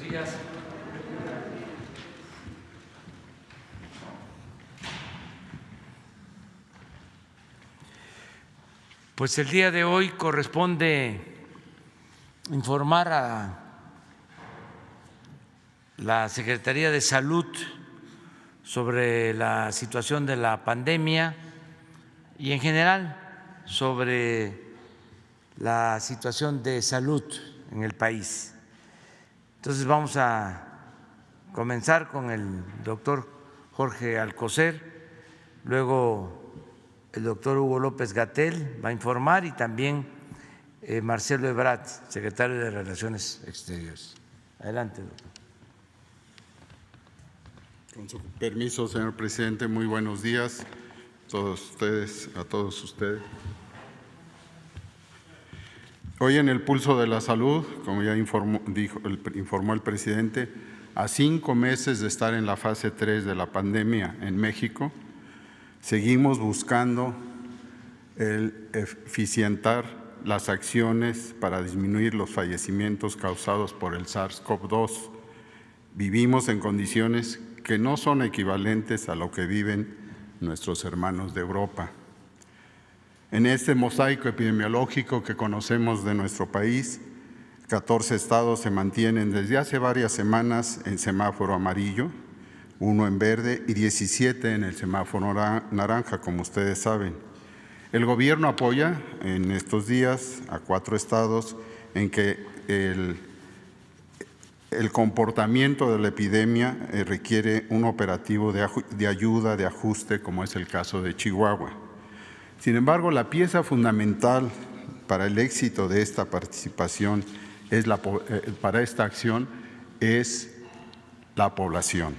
días. Pues el día de hoy corresponde informar a la Secretaría de Salud sobre la situación de la pandemia y en general sobre la situación de salud en el país. Entonces vamos a comenzar con el doctor Jorge Alcocer, luego el doctor Hugo López-Gatell va a informar y también Marcelo Ebrard, secretario de Relaciones Exteriores. Adelante, doctor. Con su permiso, señor presidente, muy buenos días a todos ustedes. Hoy en el Pulso de la Salud, como ya informó el presidente, a 5 meses de estar en la fase 3 de la pandemia en México, seguimos buscando eficientar las acciones para disminuir los fallecimientos causados por el SARS-CoV-2. Vivimos en condiciones que no son equivalentes a lo que viven nuestros hermanos de Europa. En este mosaico epidemiológico que conocemos de nuestro país, 14 estados se mantienen desde hace varias semanas en semáforo amarillo, 1 en verde y 17 en el semáforo naranja, como ustedes saben. El gobierno apoya en estos días a 4 estados en que el comportamiento de la epidemia requiere un operativo de ayuda, de ajuste, como es el caso de Chihuahua. Sin embargo, la pieza fundamental para el éxito de esta participación, para esta acción, es la población,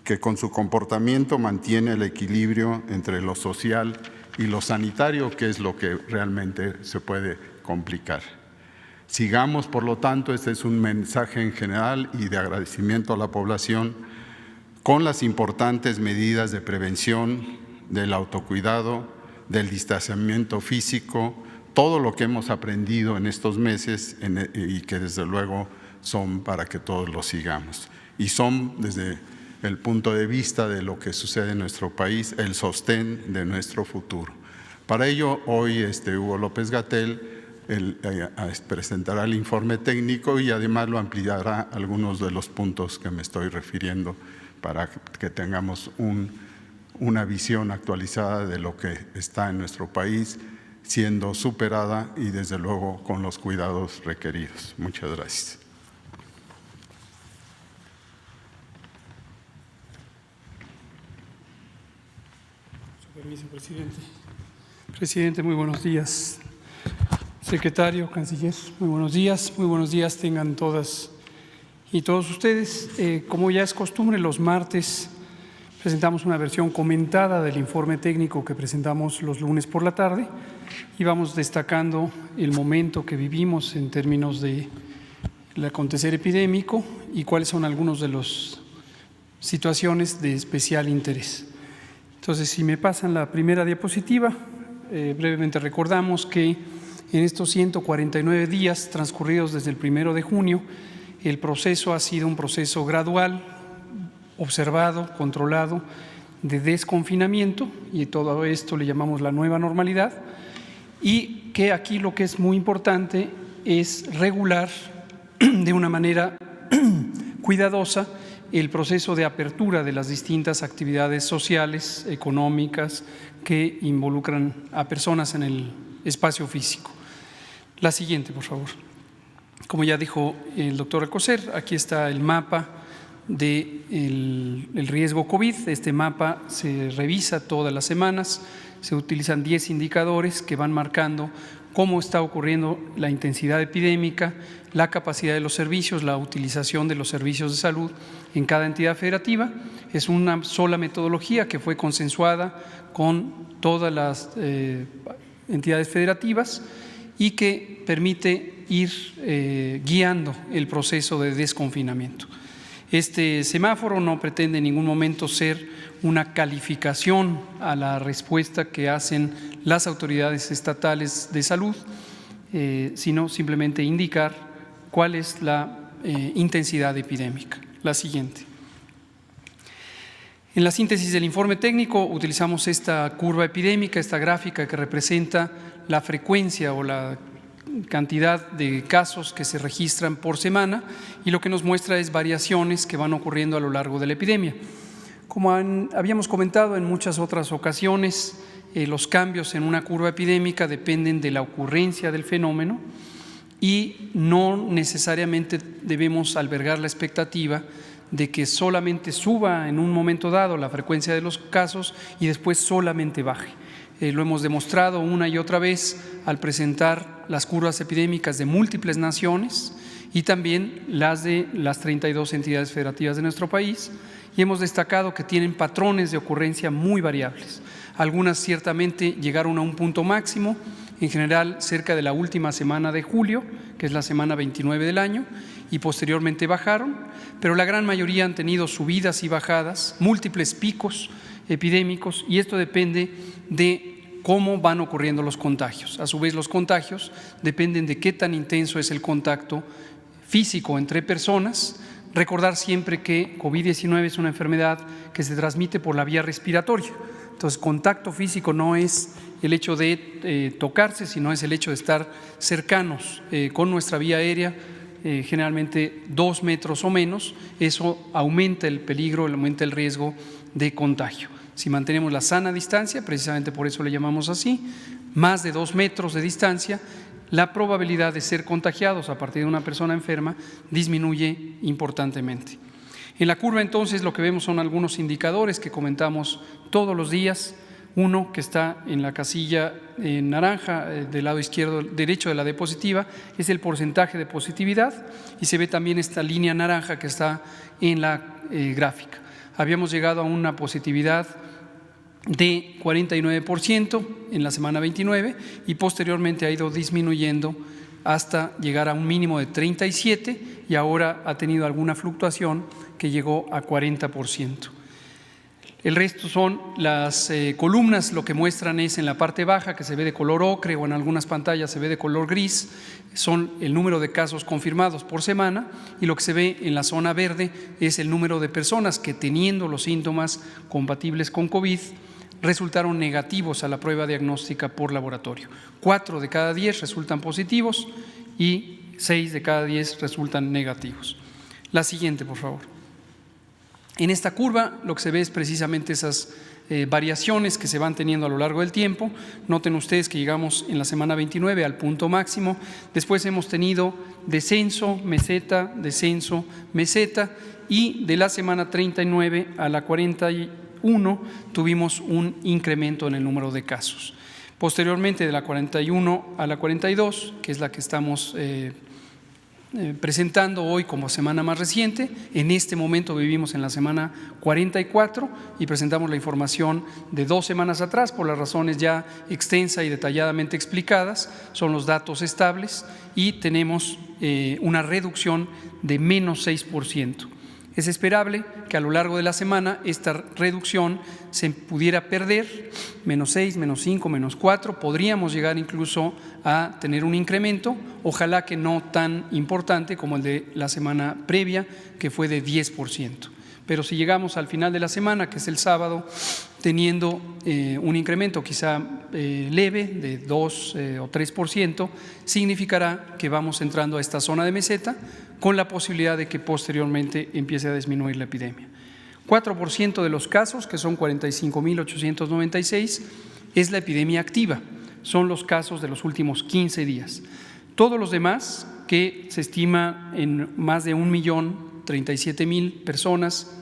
que con su comportamiento mantiene el equilibrio entre lo social y lo sanitario, que es lo que realmente se puede complicar. Sigamos, por lo tanto, este es un mensaje en general y de agradecimiento a la población, con las importantes medidas de prevención, del autocuidado, del distanciamiento físico, todo lo que hemos aprendido en estos meses y que desde luego son para que todos lo sigamos. Y son, desde el punto de vista de lo que sucede en nuestro país, el sostén de nuestro futuro. Para ello, hoy Hugo López-Gatell presentará el informe técnico y además lo ampliará algunos de los puntos que me estoy refiriendo para que tengamos una visión actualizada de lo que está en nuestro país siendo superada y desde luego con los cuidados requeridos. Muchas gracias. Su permiso, presidente. Presidente, muy buenos días. Secretario, canciller, muy buenos días tengan todas y todos ustedes. Como ya es costumbre, los martes presentamos una versión comentada del informe técnico que presentamos los lunes por la tarde y vamos destacando el momento que vivimos en términos del acontecer epidémico y cuáles son algunas de las situaciones de especial interés. Entonces, si me pasan la primera diapositiva, brevemente recordamos que en estos 149 días transcurridos desde el 1 de junio, el proceso ha sido un proceso gradual, observado, controlado, de desconfinamiento, y todo esto le llamamos la nueva normalidad, y que aquí lo que es muy importante es regular de una manera cuidadosa el proceso de apertura de las distintas actividades sociales, económicas, que involucran a personas en el espacio físico. La siguiente, por favor. Como ya dijo el doctor Alcocer, aquí está el mapa del riesgo COVID. Este mapa se revisa todas las semanas, se utilizan 10 indicadores que van marcando cómo está ocurriendo la intensidad epidémica, la capacidad de los servicios, la utilización de los servicios de salud en cada entidad federativa. Es una sola metodología que fue consensuada con todas las entidades federativas y que permite ir guiando el proceso de desconfinamiento. Este semáforo no pretende en ningún momento ser una calificación a la respuesta que hacen las autoridades estatales de salud, sino simplemente indicar cuál es la intensidad epidémica. La siguiente. En la síntesis del informe técnico utilizamos esta curva epidémica, esta gráfica que representa la frecuencia o la cantidad de casos que se registran por semana, y lo que nos muestra es variaciones que van ocurriendo a lo largo de la epidemia. Como habíamos comentado en muchas otras ocasiones, los cambios en una curva epidémica dependen de la ocurrencia del fenómeno y no necesariamente debemos albergar la expectativa de que solamente suba en un momento dado la frecuencia de los casos y después solamente baje. Lo hemos demostrado una y otra vez al presentar las curvas epidémicas de múltiples naciones y también las de las 32 entidades federativas de nuestro país, y hemos destacado que tienen patrones de ocurrencia muy variables. Algunas ciertamente llegaron a un punto máximo, en general cerca de la última semana de julio, que es la semana 29 del año, y posteriormente bajaron, pero la gran mayoría han tenido subidas y bajadas, múltiples picos epidémicos, y esto depende de cómo van ocurriendo los contagios. A su vez, los contagios dependen de qué tan intenso es el contacto físico entre personas. Recordar siempre que COVID-19 es una enfermedad que se transmite por la vía respiratoria. Entonces, contacto físico no es el hecho de tocarse, sino es el hecho de estar cercanos con nuestra vía aérea, generalmente 2 metros o menos. Eso aumenta el peligro, aumenta el riesgo de contagio. Si mantenemos la sana distancia, precisamente por eso le llamamos así, más de 2 metros de distancia, la probabilidad de ser contagiados a partir de una persona enferma disminuye importantemente. En la curva, entonces, lo que vemos son algunos indicadores que comentamos todos los días. Uno que está en la casilla en naranja del lado derecho de la diapositiva es el porcentaje de positividad, y se ve también esta línea naranja que está en la gráfica. Habíamos llegado a una positividad de 49% en la semana 29 y posteriormente ha ido disminuyendo hasta llegar a un mínimo de 37%, y ahora ha tenido alguna fluctuación que llegó a 40%. El resto son las columnas. Lo que muestran es en la parte baja, que se ve de color ocre, o en algunas pantallas se ve de color gris, son el número de casos confirmados por semana, y lo que se ve en la zona verde es el número de personas que, teniendo los síntomas compatibles con COVID, resultaron negativos a la prueba diagnóstica por laboratorio. 4 de cada 10 resultan positivos y 6 de cada 10 resultan negativos. La siguiente, por favor. En esta curva lo que se ve es precisamente esas variaciones que se van teniendo a lo largo del tiempo. Noten ustedes que llegamos en la semana 29 al punto máximo, después hemos tenido descenso, meseta, y de la semana 39 a la 41 tuvimos un incremento en el número de casos. Posteriormente, de la 41 a la 42, que es la que estamos presentando hoy como semana más reciente, en este momento vivimos en la semana 44 y presentamos la información de 2 semanas atrás por las razones ya extensa y detalladamente explicadas. Son los datos estables y tenemos una reducción de menos 6%. Es esperable que a lo largo de la semana esta reducción se pudiera perder, menos 6, menos 5, menos 4, podríamos llegar incluso a tener un incremento, ojalá que no tan importante como el de la semana previa, que fue de 10%. Pero si llegamos al final de la semana, que es el sábado, teniendo un incremento quizá leve de 2 o 3%, significará que vamos entrando a esta zona de meseta, con la posibilidad de que posteriormente empiece a disminuir la epidemia. 4% de los casos, que son 45.896, es la epidemia activa, son los casos de los últimos 15 días. Todos los demás, que se estima en más de 1.037.000 personas,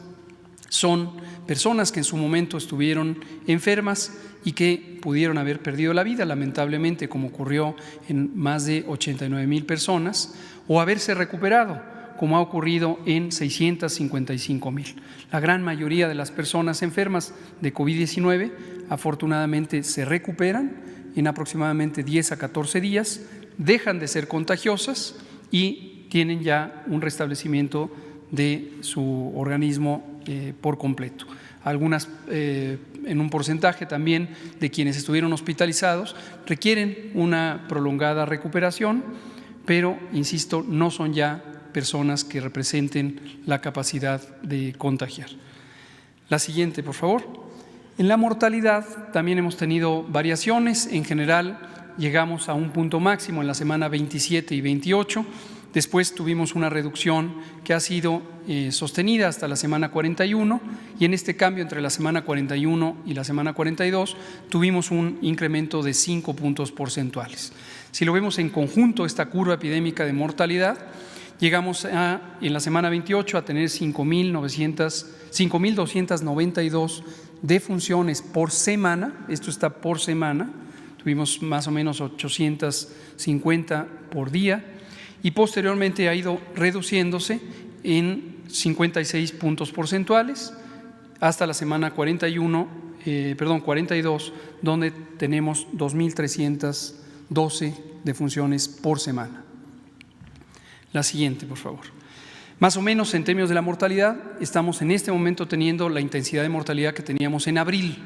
son personas que en su momento estuvieron enfermas y que pudieron haber perdido la vida, lamentablemente, como ocurrió en más de 89.000 personas, o haberse recuperado, como ha ocurrido en 655.000. La gran mayoría de las personas enfermas de COVID-19 afortunadamente se recuperan en aproximadamente 10 a 14 días, dejan de ser contagiosas y tienen ya un restablecimiento de su organismo por completo. Algunas, en un porcentaje también de quienes estuvieron hospitalizados, requieren una prolongada recuperación, pero, insisto, no son ya personas que representen la capacidad de contagiar. La siguiente, por favor. En la mortalidad también hemos tenido variaciones. En general, llegamos a un punto máximo en la semana 27 y 28. Después tuvimos una reducción que ha sido sostenida hasta la semana 41, y en este cambio entre la semana 41 y la semana 42 tuvimos un incremento de 5 puntos porcentuales. Si lo vemos en conjunto, esta curva epidémica de mortalidad, llegamos en la semana 28 a tener 5.292 defunciones por semana. Esto está por semana. Tuvimos más o menos 850 por día. Y posteriormente ha ido reduciéndose en 56 puntos porcentuales hasta la semana 42, donde tenemos 2.312 defunciones por semana. La siguiente, por favor. Más o menos en términos de la mortalidad, estamos en este momento teniendo la intensidad de mortalidad que teníamos en abril.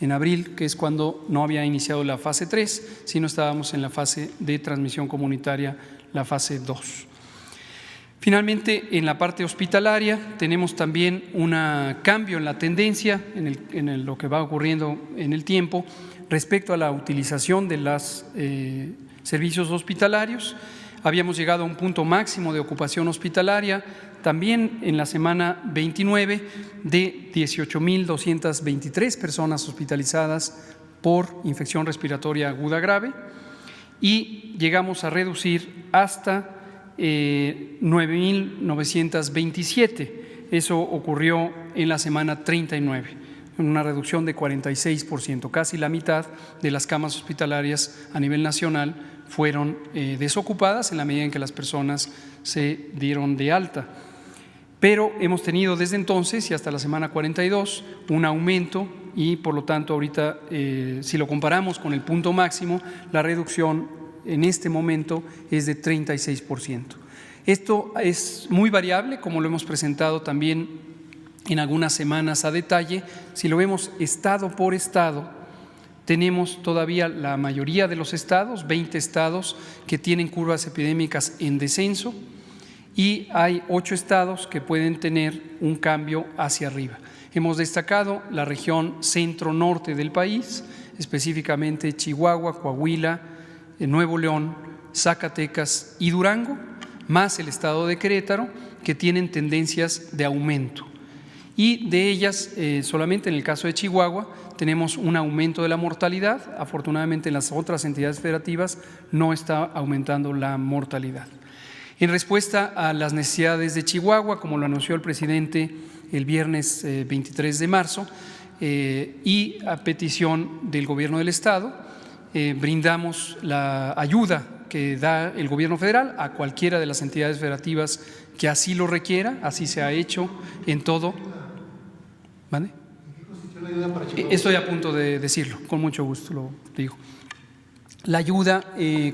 En abril, que es cuando no había iniciado la fase 3, sino estábamos en la fase de transmisión comunitaria, la fase 2. Finalmente, en la parte hospitalaria tenemos también un cambio en la tendencia, en lo que va ocurriendo en el tiempo respecto a la utilización de los servicios hospitalarios. Habíamos llegado a un punto máximo de ocupación hospitalaria también en la semana 29 de 18.223 personas hospitalizadas por infección respiratoria aguda grave, y llegamos a reducir hasta 9.927. Eso ocurrió en la semana 39, una reducción de 46%. Casi la mitad de las camas hospitalarias a nivel nacional fueron desocupadas en la medida en que las personas se dieron de alta. Pero hemos tenido desde entonces y hasta la semana 42 un aumento, y por lo tanto ahorita si lo comparamos con el punto máximo, la reducción en este momento es de 36%. Esto es muy variable, como lo hemos presentado también en algunas semanas a detalle. Si lo vemos estado por estado, tenemos todavía la mayoría de los estados, 20 estados, que tienen curvas epidémicas en descenso, y hay 8 estados que pueden tener un cambio hacia arriba. Hemos destacado la región centro-norte del país, específicamente Chihuahua, Coahuila, Nuevo León, Zacatecas y Durango, más el estado de Querétaro, que tienen tendencias de aumento. Y de ellas, solamente en el caso de Chihuahua, tenemos un aumento de la mortalidad. Afortunadamente, en las otras entidades federativas no está aumentando la mortalidad. En respuesta a las necesidades de Chihuahua, como lo anunció el presidente el viernes 23 de marzo, y a petición del gobierno del estado, brindamos la ayuda que da el gobierno federal a cualquiera de las entidades federativas que así lo requiera. Así se ha hecho en todo. ¿Vale? Estoy a punto de decirlo, con mucho gusto lo digo. La ayuda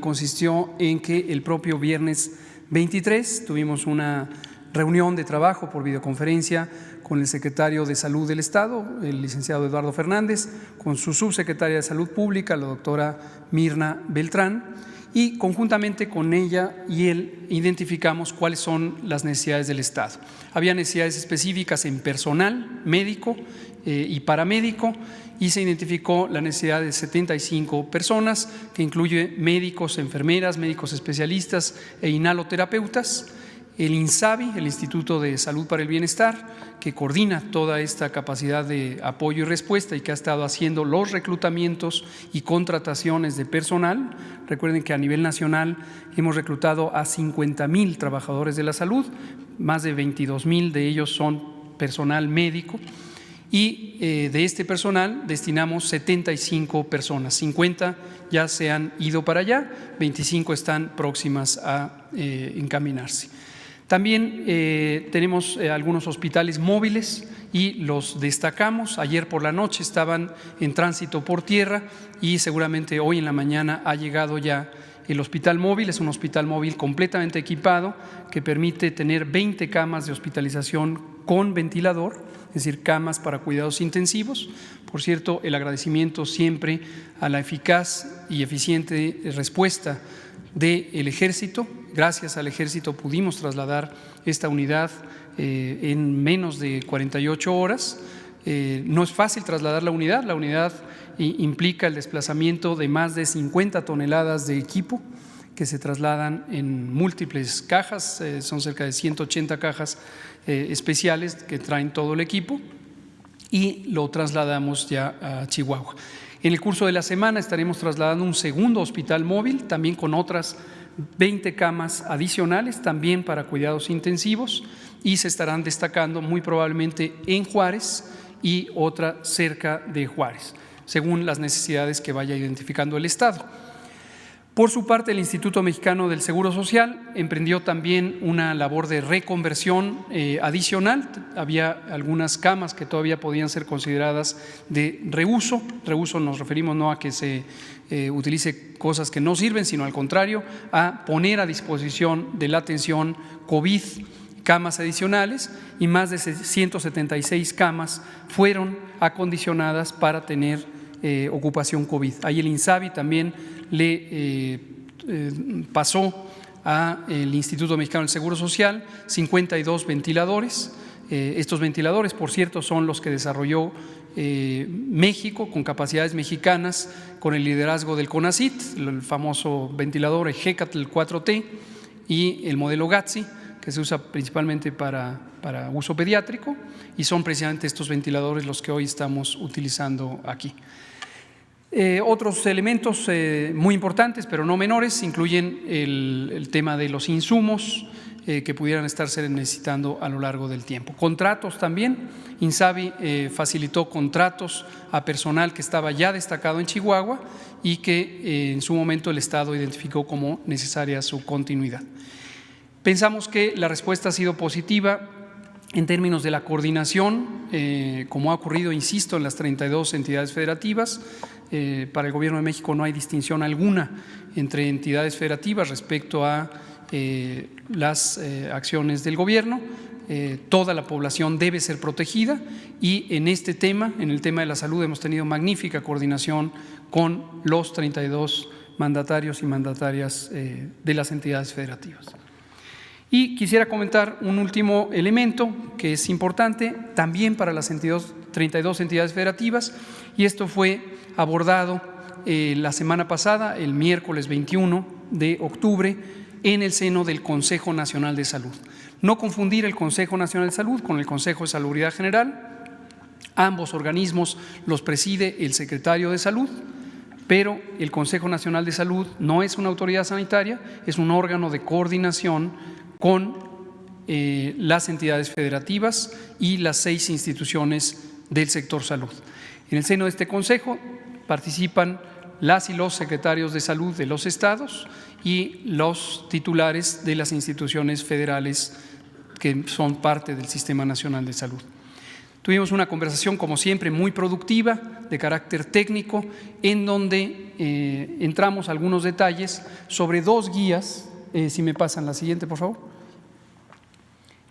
consistió en que el propio viernes 23 tuvimos una reunión de trabajo por videoconferencia con el secretario de Salud del Estado, el licenciado Eduardo Fernández, con su subsecretaria de Salud Pública, la doctora Mirna Beltrán, y conjuntamente con ella y él identificamos cuáles son las necesidades del Estado. Había necesidades específicas en personal médico y paramédico, y se identificó la necesidad de 75 personas, que incluye médicos, enfermeras, médicos especialistas e inhaloterapeutas. El INSABI, el Instituto de Salud para el Bienestar, que coordina toda esta capacidad de apoyo y respuesta y que ha estado haciendo los reclutamientos y contrataciones de personal. Recuerden que a nivel nacional hemos reclutado a 50,000 trabajadores de la salud, más de 22,000 de ellos son personal médico, y de este personal destinamos 75 personas, 50 ya se han ido para allá, 25 están próximas a encaminarse. También tenemos algunos hospitales móviles y los destacamos. Ayer por la noche estaban en tránsito por tierra y seguramente hoy en la mañana ha llegado ya el hospital móvil. Es un hospital móvil completamente equipado que permite tener 20 camas de hospitalización con ventilador, es decir, camas para cuidados intensivos. Por cierto, el agradecimiento siempre a la eficaz y eficiente respuesta del Ejército. Gracias al Ejército pudimos trasladar esta unidad en menos de 48 horas. No es fácil trasladar la unidad implica el desplazamiento de más de 50 toneladas de equipo que se trasladan en múltiples cajas, son cerca de 180 cajas especiales que traen todo el equipo, y lo trasladamos ya a Chihuahua. En el curso de la semana estaremos trasladando un segundo hospital móvil, también con otras 20 camas adicionales, también para cuidados intensivos, y se estarán destacando muy probablemente en Juárez y otra cerca de Juárez, según las necesidades que vaya identificando el Estado. Por su parte, el Instituto Mexicano del Seguro Social emprendió también una labor de reconversión adicional. Había algunas camas que todavía podían ser consideradas de reuso. Reuso nos referimos no a que se utilice cosas que no sirven, sino al contrario, a poner a disposición de la atención COVID camas adicionales, y más de 176 camas fueron acondicionadas para tener ocupación COVID. Ahí el INSABI también le pasó al Instituto Mexicano del Seguro Social 52 ventiladores. Estos ventiladores, por cierto, son los que desarrolló México, con capacidades mexicanas, con el liderazgo del CONACYT, el famoso ventilador Ejecatl 4T y el modelo GATSI, que se usa principalmente para uso pediátrico, y son precisamente estos ventiladores los que hoy estamos utilizando aquí. Otros elementos muy importantes, pero no menores, incluyen el tema de los insumos que pudieran estarse necesitando a lo largo del tiempo. Contratos también. INSABI facilitó contratos a personal que estaba ya destacado en Chihuahua y que en su momento el Estado identificó como necesaria su continuidad. Pensamos que la respuesta ha sido positiva en términos de la coordinación, como ha ocurrido, insisto, en las 32 entidades federativas. Para el Gobierno de México no hay distinción alguna entre entidades federativas respecto a las acciones del Gobierno. Toda la población debe ser protegida, y en este tema, en el tema de la salud, hemos tenido magnífica coordinación con los 32 mandatarios y mandatarias de las entidades federativas. Y quisiera comentar un último elemento que es importante también para las 32 entidades federativas, y esto fue abordado la semana pasada, el miércoles 21 de octubre, en el seno del Consejo Nacional de Salud. No confundir el Consejo Nacional de Salud con el Consejo de Salubridad General. Ambos organismos los preside el secretario de Salud, pero el Consejo Nacional de Salud no es una autoridad sanitaria, es un órgano de coordinación con las entidades federativas y las 6 instituciones del sector salud. En el seno de este consejo participan las y los secretarios de salud de los estados y los titulares de las instituciones federales que son parte del Sistema Nacional de Salud. Tuvimos una conversación, como siempre, muy productiva, de carácter técnico, en donde entramos a algunos detalles sobre 2 guías. Si me pasan la siguiente, por favor.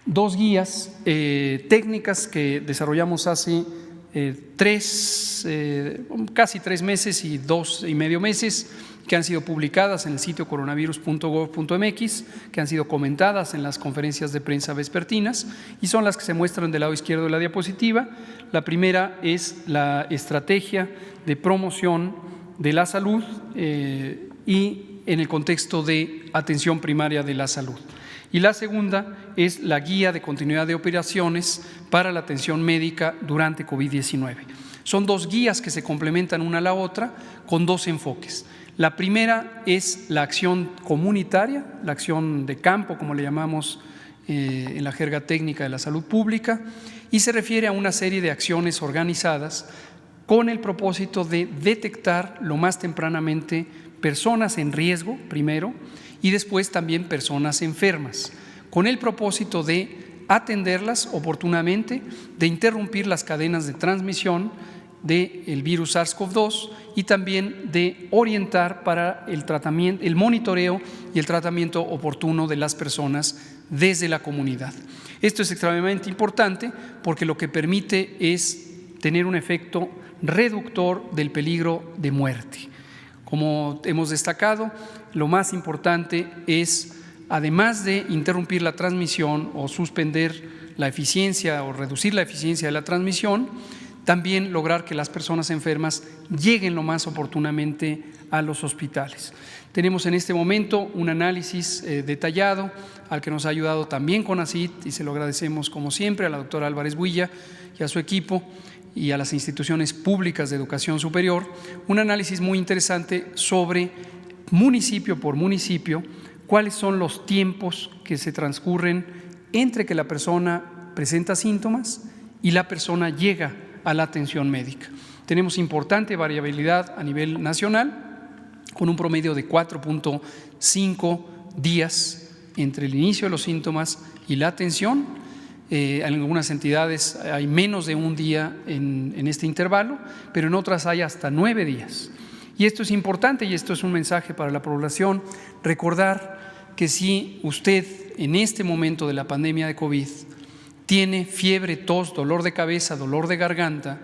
2 guías técnicas que desarrollamos hace casi 3 meses y 2,5 meses, que han sido publicadas en el sitio coronavirus.gov.mx, que han sido comentadas en las conferencias de prensa vespertinas, y son las que se muestran del lado izquierdo de la diapositiva. La primera es la estrategia de promoción de la salud y en el contexto de atención primaria de la salud. Y la segunda es la guía de continuidad de operaciones para la atención médica durante COVID-19. Son 2 guías que se complementan una a la otra con 2 enfoques. La primera es la acción comunitaria, la acción de campo, como le llamamos en la jerga técnica de la salud pública, y se refiere a una serie de acciones organizadas con el propósito de detectar lo más tempranamente personas en riesgo, primero, y después también personas enfermas, con el propósito de atenderlas oportunamente, de interrumpir las cadenas de transmisión del virus SARS-CoV-2 y también de orientar para el tratamiento, el monitoreo y el tratamiento oportuno de las personas desde la comunidad. Esto es extremadamente importante porque lo que permite es tener un efecto reductor del peligro de muerte. Como hemos destacado, lo más importante es, además de interrumpir la transmisión o suspender la eficiencia o reducir la eficiencia de la transmisión, también lograr que las personas enfermas lleguen lo más oportunamente a los hospitales. Tenemos en este momento un análisis detallado al que nos ha ayudado también CONACYT, y se lo agradecemos como siempre a la doctora Álvarez Builla y a su equipo y a las instituciones públicas de educación superior, un análisis muy interesante sobre municipio por municipio cuáles son los tiempos que se transcurren entre que la persona presenta síntomas y la persona llega a la atención médica. Tenemos importante variabilidad a nivel nacional, con un promedio de 4.5 días entre el inicio de los síntomas y la atención. En algunas entidades hay menos de un día en este intervalo, pero en otras hay hasta 9 días. Y esto es importante, y esto es un mensaje para la población, recordar que si usted en este momento de la pandemia de COVID tiene fiebre, tos, dolor de cabeza, dolor de garganta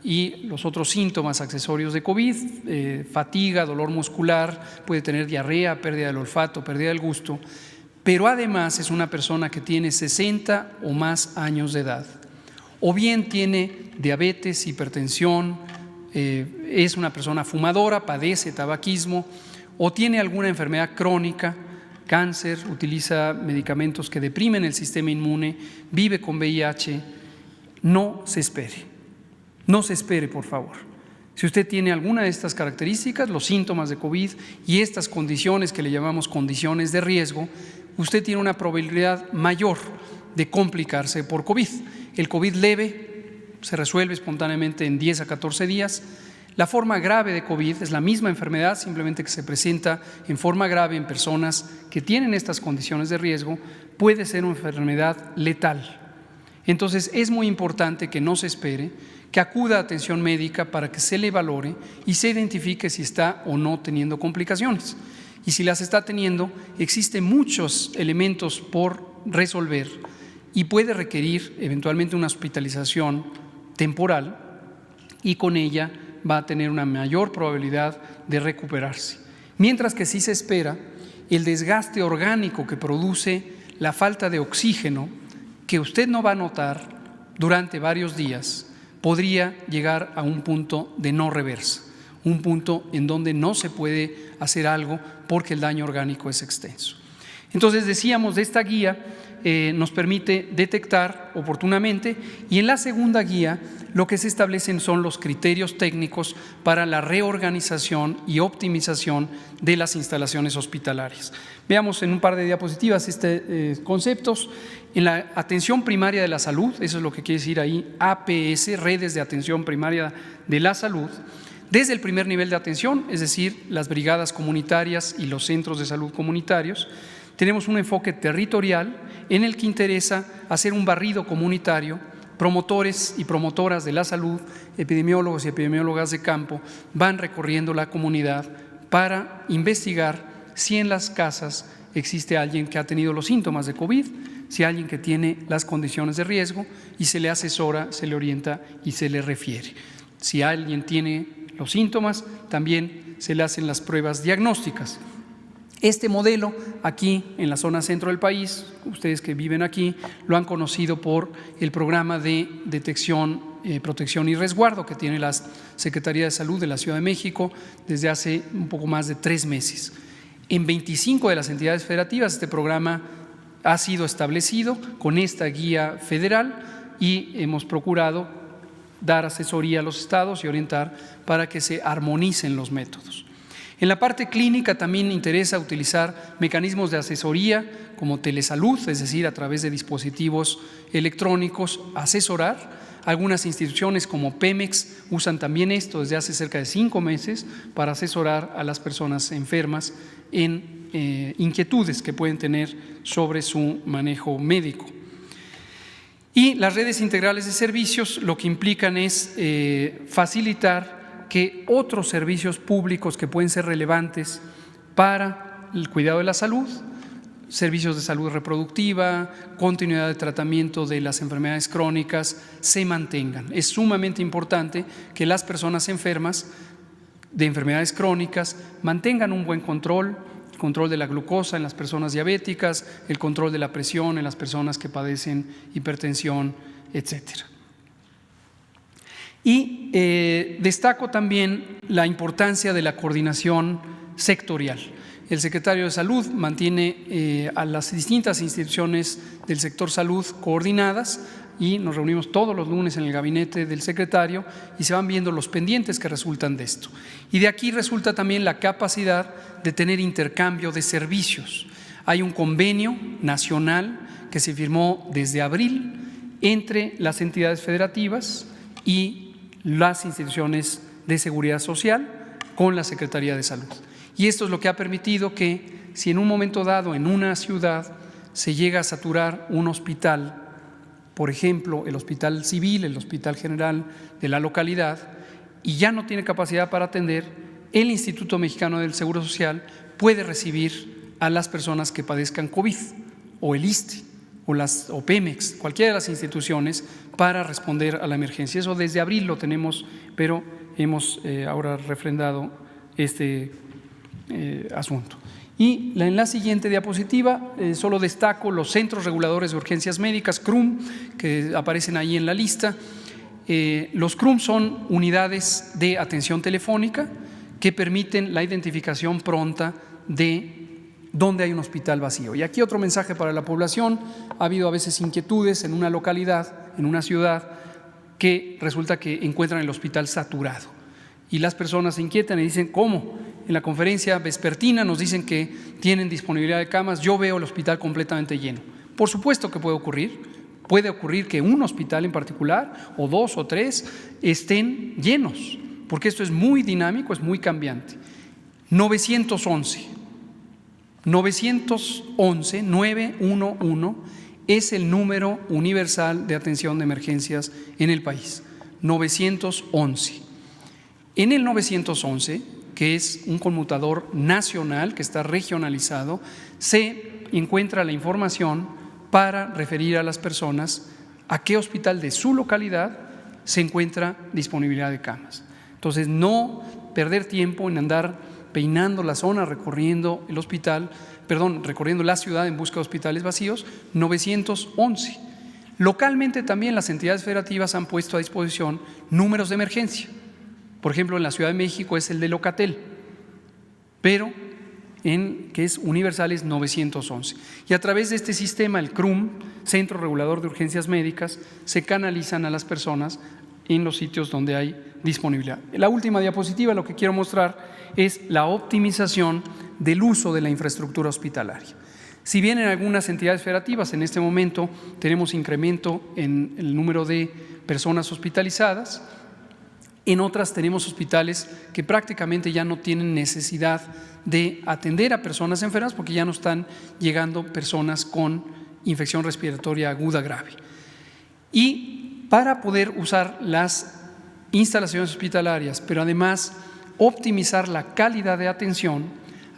y los otros síntomas accesorios de COVID, fatiga, dolor muscular, puede tener diarrea, pérdida del olfato, pérdida del gusto, pero además es una persona que tiene 60 o más años de edad, o bien tiene diabetes, hipertensión, es una persona fumadora, padece tabaquismo o tiene alguna enfermedad crónica, cáncer, utiliza medicamentos que deprimen el sistema inmune, vive con VIH, no se espere, por favor. Si usted tiene alguna de estas características, los síntomas de COVID y estas condiciones que le llamamos condiciones de riesgo, usted tiene una probabilidad mayor de complicarse por COVID. El COVID leve se resuelve espontáneamente en 10 a 14 días. La forma grave de COVID es la misma enfermedad, simplemente que se presenta en forma grave en personas que tienen estas condiciones de riesgo, puede ser una enfermedad letal. Entonces es muy importante que no se espere, que acuda a atención médica para que se le valore y se identifique si está o no teniendo complicaciones. Y si las está teniendo, existen muchos elementos por resolver y puede requerir eventualmente una hospitalización temporal, y con ella va a tener una mayor probabilidad de recuperarse. Mientras que si se espera, el desgaste orgánico que produce la falta de oxígeno, que usted no va a notar durante varios días, podría llegar a un punto de no reversa, un punto en donde no se puede hacer algo porque el daño orgánico es extenso. Entonces decíamos, de esta guía nos permite detectar oportunamente, y en la segunda guía lo que se establecen son los criterios técnicos para la reorganización y optimización de las instalaciones hospitalarias. Veamos en un par de diapositivas estos conceptos. En la atención primaria de la salud, eso es lo que quiere decir ahí, APS, redes de atención primaria de la salud, desde el primer nivel de atención, es decir, las brigadas comunitarias y los centros de salud comunitarios, tenemos un enfoque territorial en el que interesa hacer un barrido comunitario. Promotores y promotoras de la salud, epidemiólogos y epidemiólogas de campo, van recorriendo la comunidad para investigar si en las casas existe alguien que ha tenido los síntomas de COVID, si alguien que tiene las condiciones de riesgo, y se le asesora, se le orienta y se le refiere. Si alguien tiene los síntomas, también se le hacen las pruebas diagnósticas. Este modelo aquí en la zona centro del país, ustedes que viven aquí, lo han conocido por el programa de detección, protección y resguardo que tiene la Secretaría de Salud de la Ciudad de México desde hace un poco más de 3 meses. En 25 de las entidades federativas este programa ha sido establecido con esta guía federal, y hemos procurado dar asesoría a los estados y orientar para que se armonicen los métodos. En la parte clínica también interesa utilizar mecanismos de asesoría como telesalud, es decir, a través de dispositivos electrónicos, asesorar. Algunas instituciones como Pemex usan también esto desde hace cerca de 5 meses para asesorar a las personas enfermas en inquietudes que pueden tener sobre su manejo médico. Y las redes integrales de servicios lo que implican es facilitar que otros servicios públicos que pueden ser relevantes para el cuidado de la salud, servicios de salud reproductiva, continuidad de tratamiento de las enfermedades crónicas, se mantengan. Es sumamente importante que las personas enfermas de enfermedades crónicas mantengan un buen control, el control de la glucosa en las personas diabéticas, el control de la presión en las personas que padecen hipertensión, etcétera. Y destaco también la importancia de la coordinación sectorial. El secretario de Salud mantiene a las distintas instituciones del sector salud coordinadas y nos reunimos todos los lunes en el gabinete del secretario y se van viendo los pendientes que resultan de esto. Y de aquí resulta también la capacidad de tener intercambio de servicios. Hay un convenio nacional que se firmó desde abril entre las entidades federativas y las instituciones de seguridad social con la Secretaría de Salud. Y esto es lo que ha permitido que, si en un momento dado en una ciudad se llega a saturar un hospital, por ejemplo, el hospital civil, el hospital general de la localidad, y ya no tiene capacidad para atender, el Instituto Mexicano del Seguro Social puede recibir a las personas que padezcan COVID, o el ISSSTE, o Pemex, cualquiera de las instituciones, para responder a la emergencia. Eso desde abril lo tenemos, pero hemos ahora refrendado este asunto. Y en la siguiente diapositiva solo destaco los centros reguladores de urgencias médicas, CRUM, que aparecen ahí en la lista. Los CRUM son unidades de atención telefónica que permiten la identificación pronta de dónde hay un hospital vacío. Y aquí otro mensaje para la población: ha habido a veces inquietudes en una localidad, en una ciudad, que resulta que encuentran el hospital saturado. Y las personas se inquietan y dicen: ¿cómo? En la conferencia vespertina nos dicen que tienen disponibilidad de camas, yo veo el hospital completamente lleno. Por supuesto que puede ocurrir que un hospital en particular, o 2 o 3, estén llenos, porque esto es muy dinámico, es muy cambiante. 911 es el número universal de atención de emergencias en el país. 911. En el 911, que es un conmutador nacional que está regionalizado, se encuentra la información para referir a las personas a qué hospital de su localidad se encuentra disponibilidad de camas. Entonces, no perder tiempo en andar peinando la zona, recorriendo la ciudad en busca de hospitales vacíos. 911. Localmente también las entidades federativas han puesto a disposición números de emergencia. Por ejemplo, en la Ciudad de México es el de Locatel, pero que es universal, es 911. Y a través de este sistema, el CRUM, Centro Regulador de Urgencias Médicas, se canalizan a las personas en los sitios donde hay disponibilidad. La última diapositiva, lo que quiero mostrar es la optimización del uso de la infraestructura hospitalaria. Si bien en algunas entidades federativas en este momento tenemos incremento en el número de personas hospitalizadas, en otras tenemos hospitales que prácticamente ya no tienen necesidad de atender a personas enfermas porque ya no están llegando personas con infección respiratoria aguda grave. Y para poder usar las instalaciones hospitalarias, pero además optimizar la calidad de atención,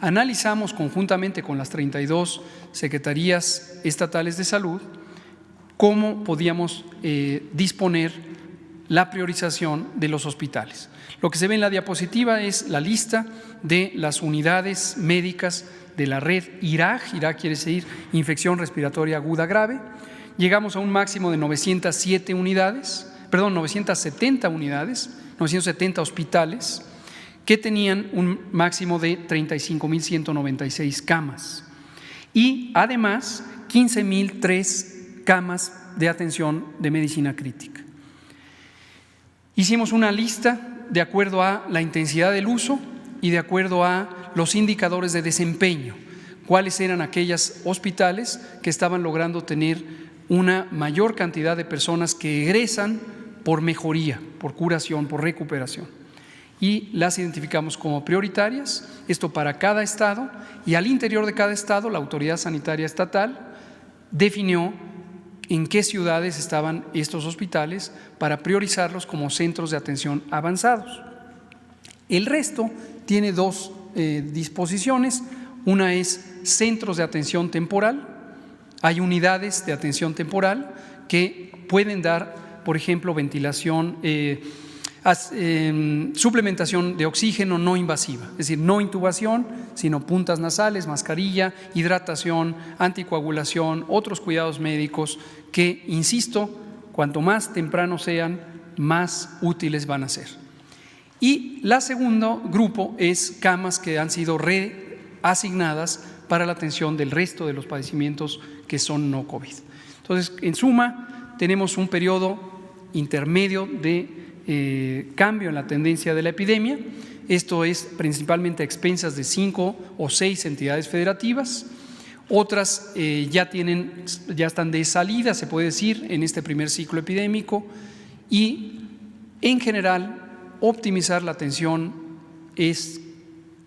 analizamos conjuntamente con las 32 secretarías estatales de salud cómo podíamos disponer la priorización de los hospitales. Lo que se ve en la diapositiva es la lista de las unidades médicas de la red IRAG. IRAG quiere decir infección respiratoria aguda grave. Llegamos a un máximo de 970 hospitales que tenían un máximo de 35.196 camas y además 15.003 camas de atención de medicina crítica. Hicimos una lista de acuerdo a la intensidad del uso y de acuerdo a los indicadores de desempeño, cuáles eran aquellos hospitales que estaban logrando tener una mayor cantidad de personas que egresan por mejoría, por curación, por recuperación. Y las identificamos como prioritarias, esto para cada estado, y al interior de cada estado la autoridad sanitaria estatal definió en qué ciudades estaban estos hospitales para priorizarlos como centros de atención avanzados. El resto tiene dos disposiciones. Una es centros de atención temporal. Hay unidades de atención temporal que pueden dar, por ejemplo, ventilación, Suplementación de oxígeno no invasiva, es decir, no intubación, sino puntas nasales, mascarilla, hidratación, anticoagulación, otros cuidados médicos que, insisto, cuanto más temprano sean, más útiles van a ser. Y el segundo grupo es camas que han sido reasignadas para la atención del resto de los padecimientos que son no COVID. Entonces, en suma, tenemos un periodo intermedio de cambio en la tendencia de la epidemia. Esto es principalmente a expensas de 5 o 6 entidades federativas. Otras ya están de salida, se puede decir, en este primer ciclo epidémico, y en general optimizar la atención es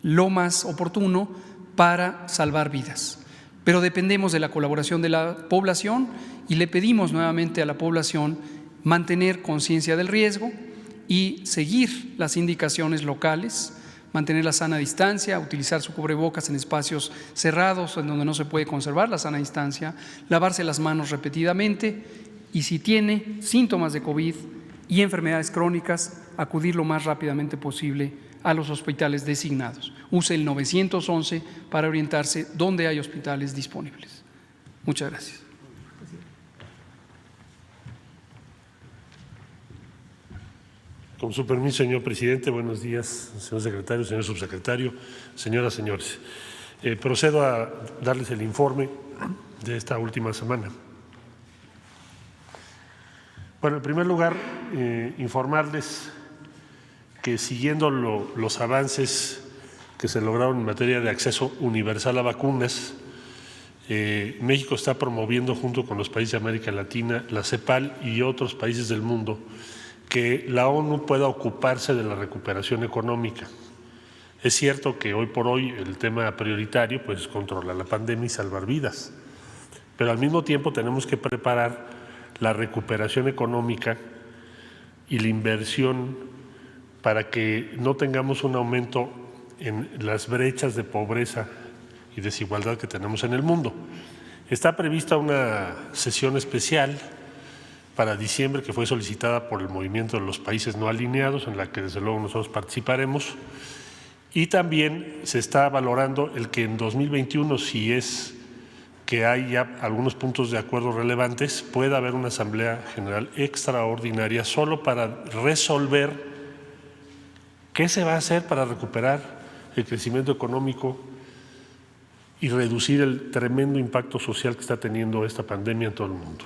lo más oportuno para salvar vidas. Pero dependemos de la colaboración de la población y le pedimos nuevamente a la población mantener conciencia del riesgo y seguir las indicaciones locales, mantener la sana distancia, utilizar su cubrebocas en espacios cerrados en donde no se puede conservar la sana distancia, lavarse las manos repetidamente y si tiene síntomas de COVID y enfermedades crónicas, acudir lo más rápidamente posible a los hospitales designados. Use el 911 para orientarse donde hay hospitales disponibles. Muchas gracias. Con su permiso, señor presidente, buenos días, señor secretario, señor subsecretario, señoras, señores. Procedo a darles el informe de esta última semana. Bueno, en primer lugar, informarles que siguiendo los avances que se lograron en materia de acceso universal a vacunas, México está promoviendo junto con los países de América Latina, la CEPAL y otros países del mundo, que la ONU pueda ocuparse de la recuperación económica. Es cierto que hoy por hoy el tema prioritario pues, es controlar la pandemia y salvar vidas, pero al mismo tiempo tenemos que preparar la recuperación económica y la inversión para que no tengamos un aumento en las brechas de pobreza y desigualdad que tenemos en el mundo. Está prevista una sesión especial para diciembre que fue solicitada por el Movimiento de los Países No Alineados, en la que desde luego nosotros participaremos, y también se está valorando el que en 2021, si es que hay ya algunos puntos de acuerdo relevantes, pueda haber una Asamblea General extraordinaria solo para resolver qué se va a hacer para recuperar el crecimiento económico y reducir el tremendo impacto social que está teniendo esta pandemia en todo el mundo.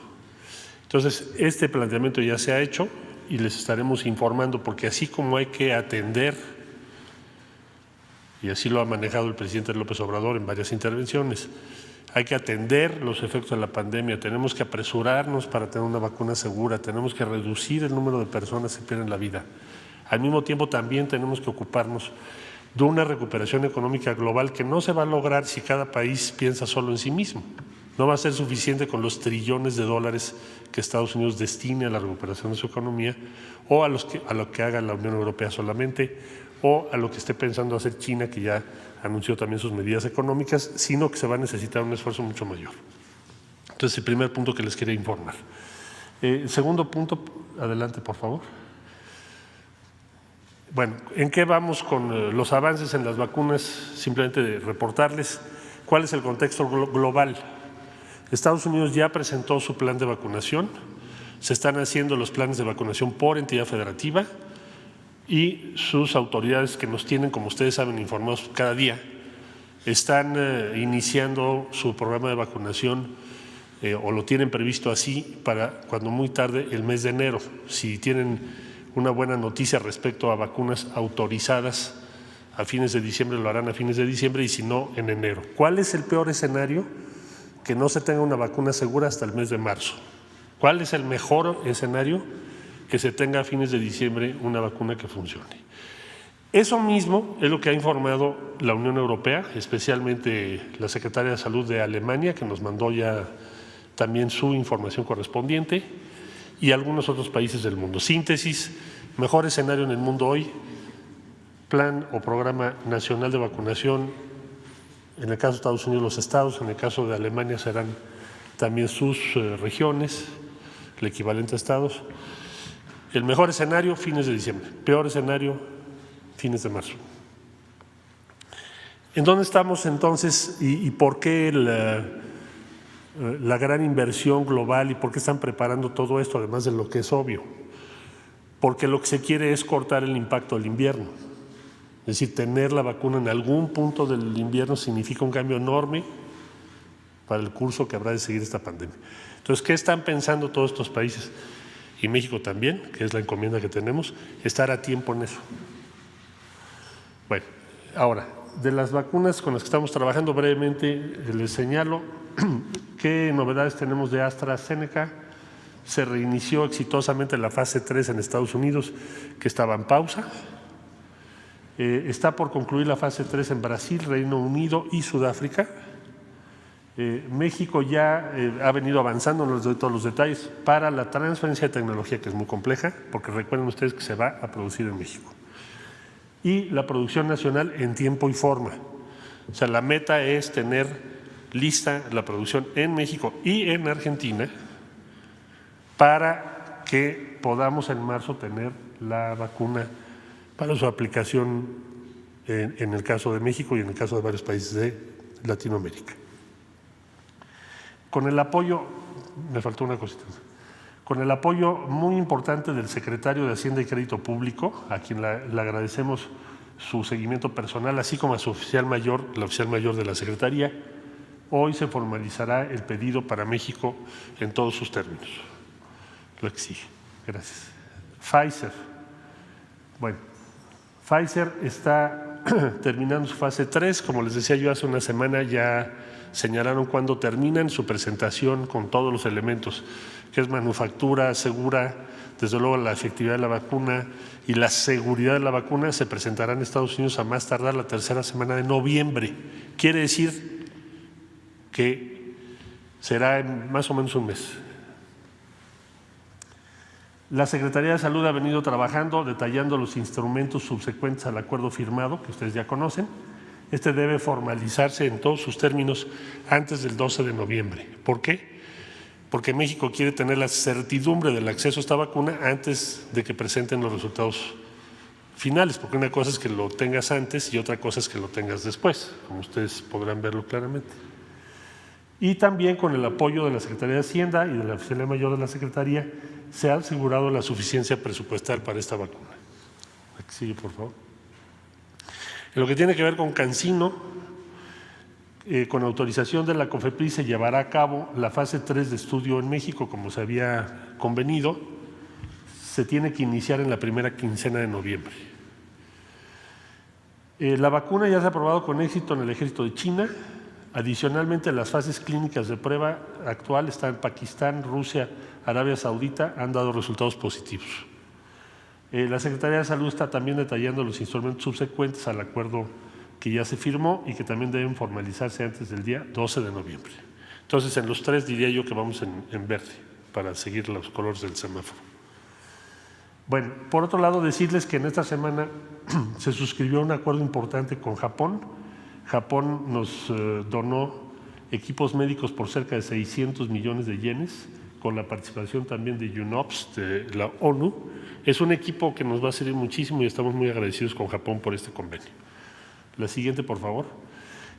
Entonces, este planteamiento ya se ha hecho y les estaremos informando, porque así como hay que atender, y así lo ha manejado el presidente López Obrador en varias intervenciones, hay que atender los efectos de la pandemia, tenemos que apresurarnos para tener una vacuna segura, tenemos que reducir el número de personas que pierden la vida. Al mismo tiempo también tenemos que ocuparnos de una recuperación económica global que no se va a lograr si cada país piensa solo en sí mismo. No va a ser suficiente con los trillones de dólares que Estados Unidos destine a la recuperación de su economía o a lo que haga la Unión Europea solamente o a lo que esté pensando hacer China, que ya anunció también sus medidas económicas, sino que se va a necesitar un esfuerzo mucho mayor. Entonces, el primer punto que les quería informar. Segundo punto, adelante por favor. Bueno, ¿en qué vamos con los avances en las vacunas? Simplemente reportarles cuál es el contexto global. Estados Unidos ya presentó su plan de vacunación, se están haciendo los planes de vacunación por entidad federativa y sus autoridades que nos tienen, como ustedes saben, informados cada día, están iniciando su programa de vacunación o lo tienen previsto así para cuando muy tarde el mes de enero. Si tienen una buena noticia respecto a vacunas autorizadas a fines de diciembre, lo harán a fines de diciembre y si no, en enero. ¿Cuál es el peor escenario? Que no se tenga una vacuna segura hasta el mes de marzo. ¿Cuál es el mejor escenario? Que se tenga a fines de diciembre una vacuna que funcione. Eso mismo es lo que ha informado la Unión Europea, especialmente la Secretaria de Salud de Alemania, que nos mandó ya también su información correspondiente, y algunos otros países del mundo. Síntesis, mejor escenario en el mundo hoy, plan o programa nacional de vacunación, en el caso de Estados Unidos los estados, en el caso de Alemania serán también sus regiones, el equivalente a estados. El mejor escenario, fines de diciembre. Peor escenario, fines de marzo. ¿En dónde estamos entonces y por qué la gran inversión global y por qué están preparando todo esto, además de lo que es obvio? Porque lo que se quiere es cortar el impacto del invierno. Es decir, tener la vacuna en algún punto del invierno significa un cambio enorme para el curso que habrá de seguir esta pandemia. Entonces, ¿qué están pensando todos estos países? Y México también, que es la encomienda que tenemos, estar a tiempo en eso. Bueno, ahora, de las vacunas con las que estamos trabajando brevemente, les señalo qué novedades tenemos de AstraZeneca. Se reinició exitosamente la fase 3 en Estados Unidos, que estaba en pausa. Está por concluir la fase 3 en Brasil, Reino Unido y Sudáfrica. México ya ha venido avanzando, no les doy todos los detalles, para la transferencia de tecnología, que es muy compleja, porque recuerden ustedes que se va a producir en México. Y la producción nacional en tiempo y forma. O sea, la meta es tener lista la producción en México y en Argentina para que podamos en marzo tener la vacuna para su aplicación en el caso de México y en el caso de varios países de Latinoamérica. Con el apoyo, me faltó una cosita, con el apoyo muy importante del secretario de Hacienda y Crédito Público, a quien le agradecemos su seguimiento personal, así como a su oficial mayor, la oficial mayor de la Secretaría, hoy se formalizará el pedido para México en todos sus términos. Lo exige. Gracias. Pfizer. Bueno, Pfizer está terminando su fase 3, como les decía yo hace una semana, ya señalaron cuándo terminan su presentación con todos los elementos, que es manufactura segura, desde luego la efectividad de la vacuna y la seguridad de la vacuna, se presentará en Estados Unidos a más tardar la tercera semana de noviembre. Quiere decir que será en más o menos un mes. La Secretaría de Salud ha venido trabajando, detallando los instrumentos subsecuentes al acuerdo firmado, que ustedes ya conocen. Este debe formalizarse en todos sus términos antes del 12 de noviembre. ¿Por qué? Porque México quiere tener la certidumbre del acceso a esta vacuna antes de que presenten los resultados finales, porque una cosa es que lo tengas antes y otra cosa es que lo tengas después, como ustedes podrán verlo claramente. Y también con el apoyo de la Secretaría de Hacienda y de la Oficialía Mayor de la Secretaría se ha asegurado la suficiencia presupuestal para esta vacuna. Aquí sigue, por favor. En lo que tiene que ver con CanSino, con autorización de la COFEPRIS se llevará a cabo la fase 3 de estudio en México, como se había convenido. Se tiene que iniciar en la primera quincena de noviembre. La vacuna ya se ha aprobado con éxito en el ejército de China. Adicionalmente, las fases clínicas de prueba actual están en Pakistán, Rusia, Arabia Saudita, han dado resultados positivos. La Secretaría de Salud está también detallando los instrumentos subsecuentes al acuerdo que ya se firmó y que también deben formalizarse antes del día 12 de noviembre. Entonces, en los tres diría yo que vamos en verde para seguir los colores del semáforo. Bueno, por otro lado, decirles que en esta semana se suscribió un acuerdo importante con Japón. Japón nos donó equipos médicos por cerca de 600 millones de yenes, con la participación también de UNOPS, de la ONU. Es un equipo que nos va a servir muchísimo y estamos muy agradecidos con Japón por este convenio. La siguiente, por favor.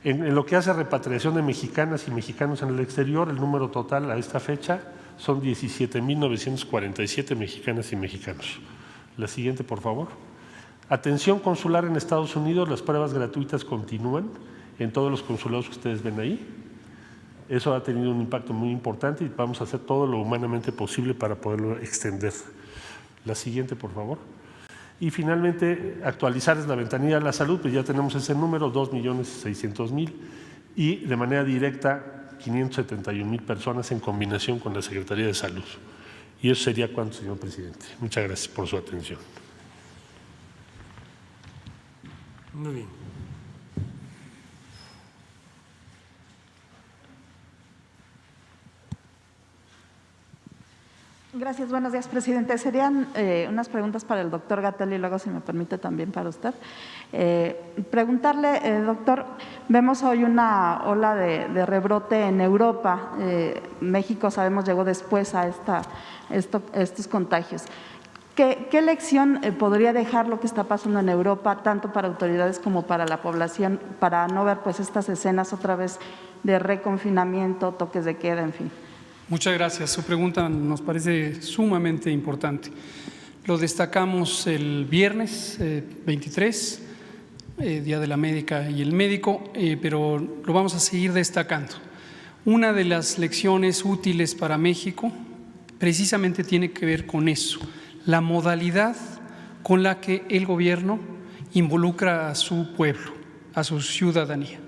En lo que hace a repatriación de mexicanas y mexicanos en el exterior, el número total a esta fecha son 17,947 mexicanas y mexicanos. La siguiente, por favor. Atención consular en Estados Unidos, las pruebas gratuitas continúan en todos los consulados que ustedes ven ahí. Eso ha tenido un impacto muy importante y vamos a hacer todo lo humanamente posible para poderlo extender. La siguiente, por favor. Y finalmente, actualizarles la ventanilla de la salud, pues ya tenemos ese número, 2,600,000 y de manera directa 571,000 personas en combinación con la Secretaría de Salud. Y eso sería cuánto, señor presidente. Muchas gracias por su atención. Muy bien. Gracias, buenos días, presidente. Serían unas preguntas para el doctor Gatell y luego, si me permite, también para usted. Preguntarle, doctor, vemos hoy una ola de rebrote en Europa. México, sabemos, llegó después a estos contagios. ¿Qué lección podría dejar lo que está pasando en Europa, tanto para autoridades como para la población, para no ver pues estas escenas otra vez de reconfinamiento, toques de queda, en fin? Muchas gracias. Su pregunta nos parece sumamente importante. Lo destacamos el viernes 23, Día de la Médica y el Médico, pero lo vamos a seguir destacando. Una de las lecciones útiles para México precisamente tiene que ver con eso, la modalidad con la que el gobierno involucra a su pueblo, a su ciudadanía.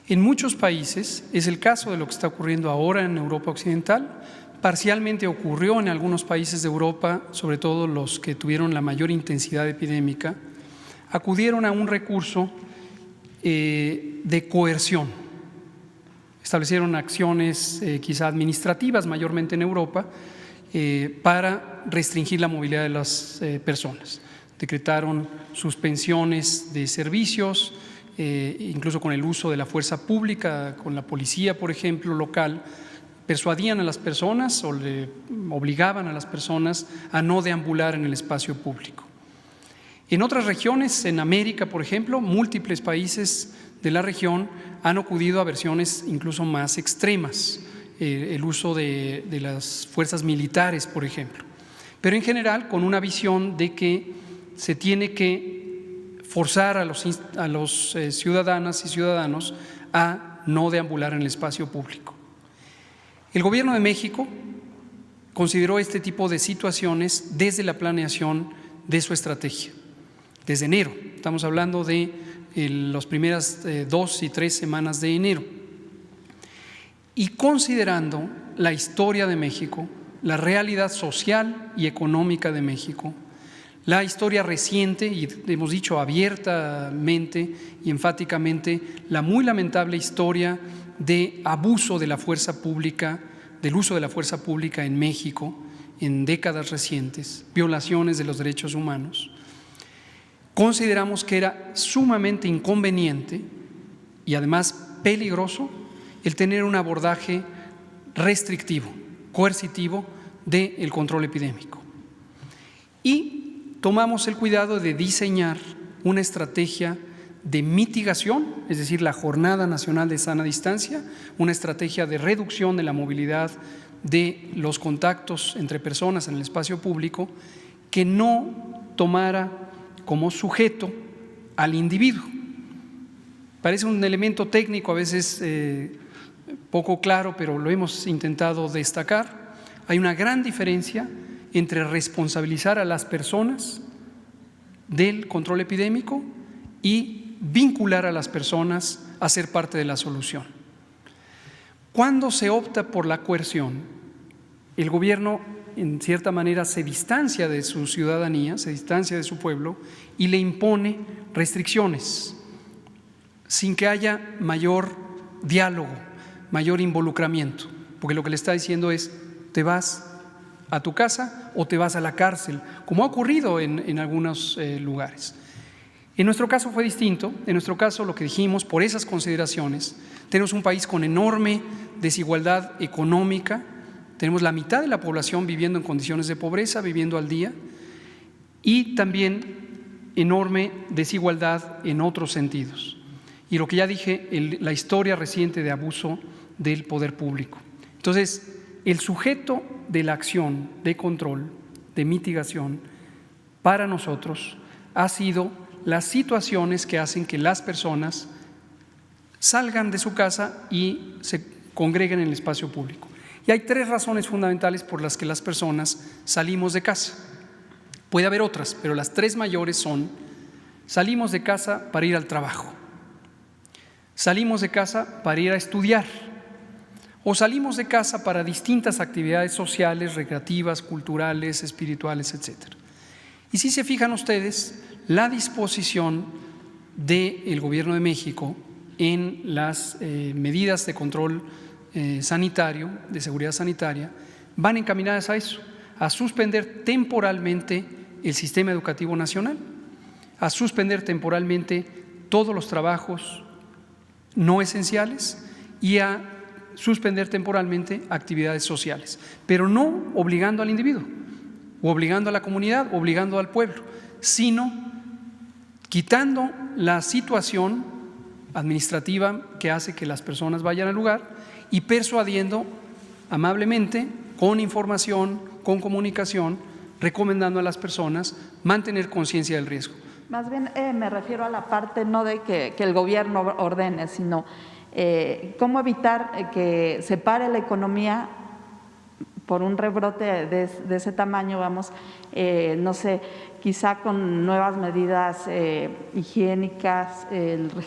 En muchos países, es el caso de lo que está ocurriendo ahora en Europa Occidental, parcialmente ocurrió en algunos países de Europa, sobre todo los que tuvieron la mayor intensidad epidémica, acudieron a un recurso de coerción. Establecieron acciones quizá administrativas, mayormente en Europa, para restringir la movilidad de las personas. Decretaron suspensiones de servicios, incluso con el uso de la fuerza pública, con la policía, por ejemplo, local, persuadían a las personas o le obligaban a las personas a no deambular en el espacio público. En otras regiones, en América, por ejemplo, múltiples países de la región han acudido a versiones incluso más extremas, el uso de las fuerzas militares, por ejemplo, pero en general con una visión de que se tiene que forzar a los ciudadanas y ciudadanos a no deambular en el espacio público. El Gobierno de México consideró este tipo de situaciones desde la planeación de su estrategia, desde enero. Estamos hablando de las primeras 2 y 3 semanas de enero. Y considerando la historia de México, la realidad social y económica de México, la historia reciente, y hemos dicho abiertamente y enfáticamente, la muy lamentable historia de abuso de la fuerza pública, del uso de la fuerza pública en México en décadas recientes, violaciones de los derechos humanos, consideramos que era sumamente inconveniente y además peligroso el tener un abordaje restrictivo, coercitivo del control epidémico. Y tomamos el cuidado de diseñar una estrategia de mitigación, es decir, la Jornada Nacional de Sana Distancia, una estrategia de reducción de la movilidad de los contactos entre personas en el espacio público, que no tomara como sujeto al individuo. Parece un elemento técnico a veces poco claro, pero lo hemos intentado destacar. Hay una gran diferencia entre responsabilizar a las personas del control epidémico y vincular a las personas a ser parte de la solución. Cuando se opta por la coerción, el gobierno en cierta manera se distancia de su ciudadanía, se distancia de su pueblo y le impone restricciones sin que haya mayor diálogo, mayor involucramiento, porque lo que le está diciendo es: te vas a tu casa o te vas a la cárcel, como ha ocurrido en algunos lugares. En nuestro caso fue distinto. En nuestro caso, lo que dijimos, por esas consideraciones, tenemos un país con enorme desigualdad económica, tenemos la mitad de la población viviendo en condiciones de pobreza, viviendo al día, y también enorme desigualdad en otros sentidos. Y lo que ya dije, la historia reciente de abuso del poder público. Entonces, el sujeto de la acción de control, de mitigación, para nosotros ha sido las situaciones que hacen que las personas salgan de su casa y se congreguen en el espacio público. Y hay 3 razones fundamentales por las que las personas salimos de casa. Puede haber otras, pero las 3 mayores son: salimos de casa para ir al trabajo, salimos de casa para ir a estudiar, o salimos de casa para distintas actividades sociales, recreativas, culturales, espirituales, etc. Y si se fijan ustedes, la disposición del Gobierno de México en las medidas de control sanitario, de seguridad sanitaria, van encaminadas a eso, a suspender temporalmente el sistema educativo nacional, a suspender temporalmente todos los trabajos no esenciales y a suspender temporalmente actividades sociales, pero no obligando al individuo. o obligando a la comunidad, o obligando al pueblo, sino quitando la situación administrativa que hace que las personas vayan al lugar y persuadiendo amablemente, con información, con comunicación, recomendando a las personas mantener conciencia del riesgo. Más bien me refiero a la parte no de que el gobierno ordene, sino cómo evitar que se pare la economía por un rebrote de ese tamaño, vamos, no sé, quizá con nuevas medidas higiénicas,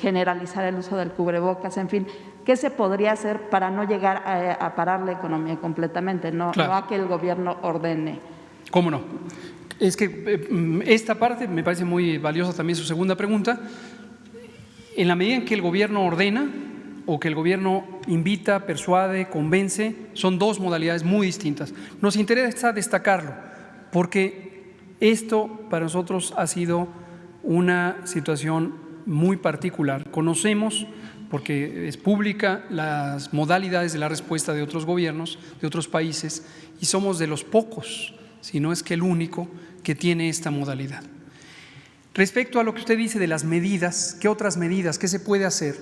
generalizar el uso del cubrebocas, en fin, ¿qué se podría hacer para no llegar a parar la economía completamente, no, claro, no a que el gobierno ordene? ¿Cómo no? Es que esta parte me parece muy valiosa también su segunda pregunta. En la medida en que el gobierno ordena o que el gobierno invita, persuade, convence, son dos modalidades muy distintas. Nos interesa destacarlo porque esto para nosotros ha sido una situación muy particular. Conocemos, porque es pública, las modalidades de la respuesta de otros gobiernos, de otros países, y somos de los pocos, si no es que el único, que tiene esta modalidad. Respecto a lo que usted dice de las medidas, ¿qué otras medidas? ¿Qué se puede hacer?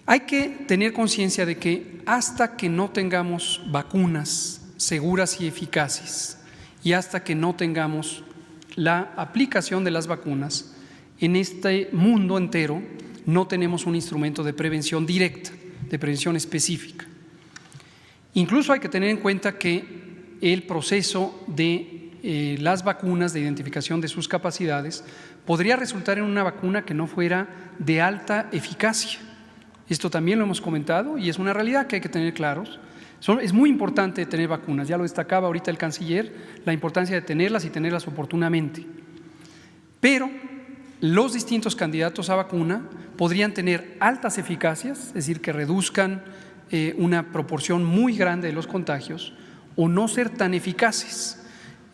Hay que tener conciencia de que hasta que no tengamos vacunas seguras y eficaces y hasta que no tengamos la aplicación de las vacunas, en este mundo entero no tenemos un instrumento de prevención directa, de prevención específica. Incluso hay que tener en cuenta que el proceso de las vacunas, de identificación de sus capacidades, podría resultar en una vacuna que no fuera de alta eficacia. Esto también lo hemos comentado y es una realidad que hay que tener claros. Es muy importante tener vacunas, ya lo destacaba ahorita el canciller, la importancia de tenerlas y tenerlas oportunamente. Pero los distintos candidatos a vacuna podrían tener altas eficacias, es decir, que reduzcan una proporción muy grande de los contagios, o no ser tan eficaces.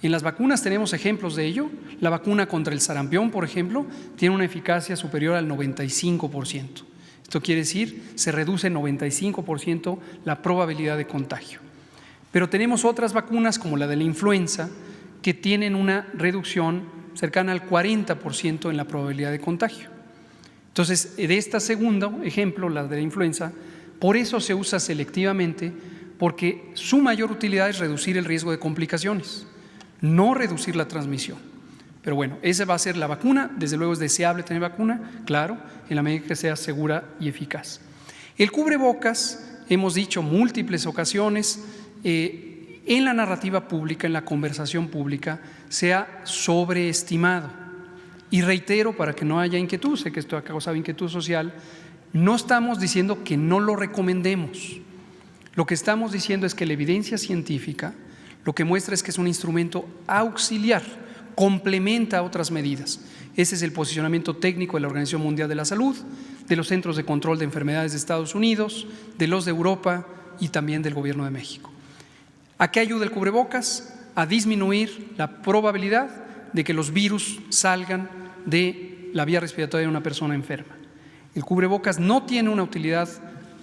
En las vacunas tenemos ejemplos de ello. La vacuna contra el sarampión, por ejemplo, tiene una eficacia superior al 95%. Esto quiere decir, se reduce 95% la probabilidad de contagio. Pero tenemos otras vacunas, como la de la influenza, que tienen una reducción cercana al 40% en la probabilidad de contagio. Entonces, de este segundo ejemplo, la de la influenza, por eso se usa selectivamente, porque su mayor utilidad es reducir el riesgo de complicaciones, no reducir la transmisión. Pero bueno, esa va a ser la vacuna. Desde luego es deseable tener vacuna, claro, en la medida que sea segura y eficaz. El cubrebocas, hemos dicho múltiples ocasiones, en la narrativa pública, en la conversación pública, se ha sobreestimado. Y reitero, para que no haya inquietud, sé que esto ha causado inquietud social, no estamos diciendo que no lo recomendemos. Lo que estamos diciendo es que la evidencia científica lo que muestra es que es un instrumento auxiliar, complementa a otras medidas. Ese es el posicionamiento técnico de la Organización Mundial de la Salud, de los Centros de Control de Enfermedades de Estados Unidos, de los de Europa y también del Gobierno de México. ¿A qué ayuda el cubrebocas? A disminuir la probabilidad de que los virus salgan de la vía respiratoria de una persona enferma. El cubrebocas no tiene una utilidad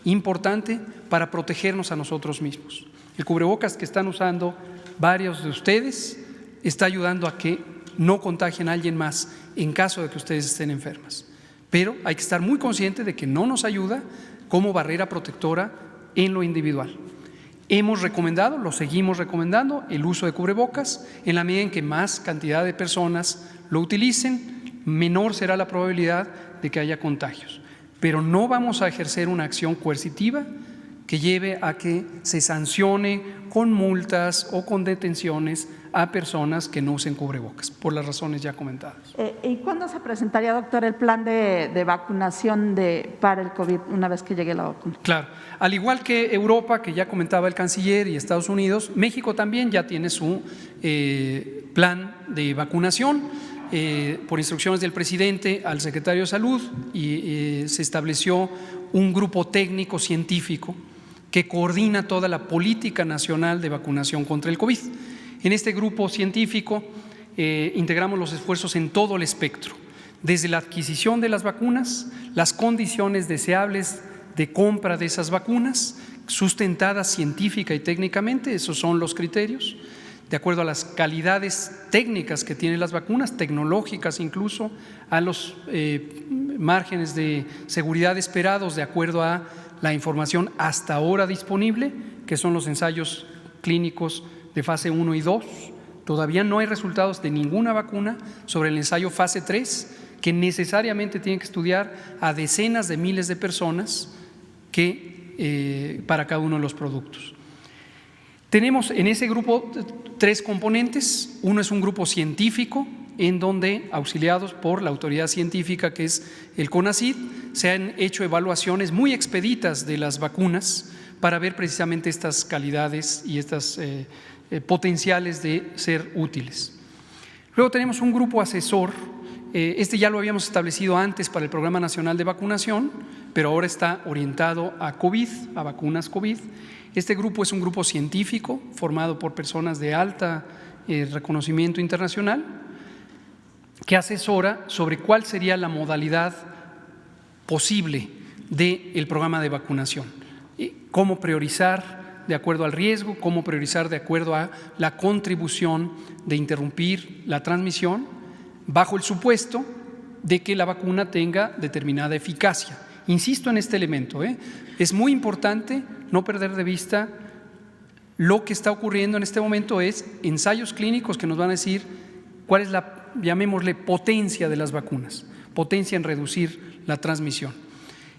importante para protegernos a nosotros mismos. El cubrebocas que están usando varios de ustedes está ayudando a que no contagien a alguien más en caso de que ustedes estén enfermas. Pero hay que estar muy consciente de que no nos ayuda como barrera protectora en lo individual. Hemos recomendado, lo seguimos recomendando, el uso de cubrebocas. En la medida en que más cantidad de personas lo utilicen, menor será la probabilidad de que haya contagios. Pero no vamos a ejercer una acción coercitiva que lleve a que se sancione con multas o con detenciones a personas que no usen cubrebocas, por las razones ya comentadas. ¿Y cuándo se presentaría, doctor, el plan de vacunación para el COVID una vez que llegue la vacuna? Claro, al igual que Europa, que ya comentaba el canciller, y Estados Unidos, México también ya tiene su plan de vacunación. Por instrucciones del presidente al secretario de Salud y se estableció un grupo técnico científico que coordina toda la política nacional de vacunación contra el COVID. En este grupo científico integramos los esfuerzos en todo el espectro, desde la adquisición de las vacunas, las condiciones deseables de compra de esas vacunas, sustentadas científica y técnicamente, esos son los criterios. de acuerdo a las calidades técnicas que tienen las vacunas, tecnológicas incluso, a los márgenes de seguridad esperados de acuerdo a la información hasta ahora disponible, que son los ensayos clínicos de fase 1 y 2. Todavía no hay resultados de ninguna vacuna sobre el ensayo fase 3, que necesariamente tienen que estudiar a decenas de miles de personas para cada uno de los productos. Tenemos en ese grupo 3 componentes. Uno es un grupo científico, en donde, auxiliados por la autoridad científica que es el CONACYT, se han hecho evaluaciones muy expeditas de las vacunas para ver precisamente estas calidades y estas potenciales de ser útiles. Luego tenemos un grupo asesor, este ya lo habíamos establecido antes para el Programa Nacional de Vacunación, pero ahora está orientado a COVID, a vacunas COVID. Este grupo es un grupo científico formado por personas de alta reconocimiento internacional que asesora sobre cuál sería la modalidad posible del programa de vacunación, cómo priorizar de acuerdo al riesgo, cómo priorizar de acuerdo a la contribución de interrumpir la transmisión, bajo el supuesto de que la vacuna tenga determinada eficacia. Insisto en este elemento, es muy importante no perder de vista lo que está ocurriendo en este momento. Es ensayos clínicos que nos van a decir cuál es la, llamémosle, potencia de las vacunas, potencia en reducir la transmisión.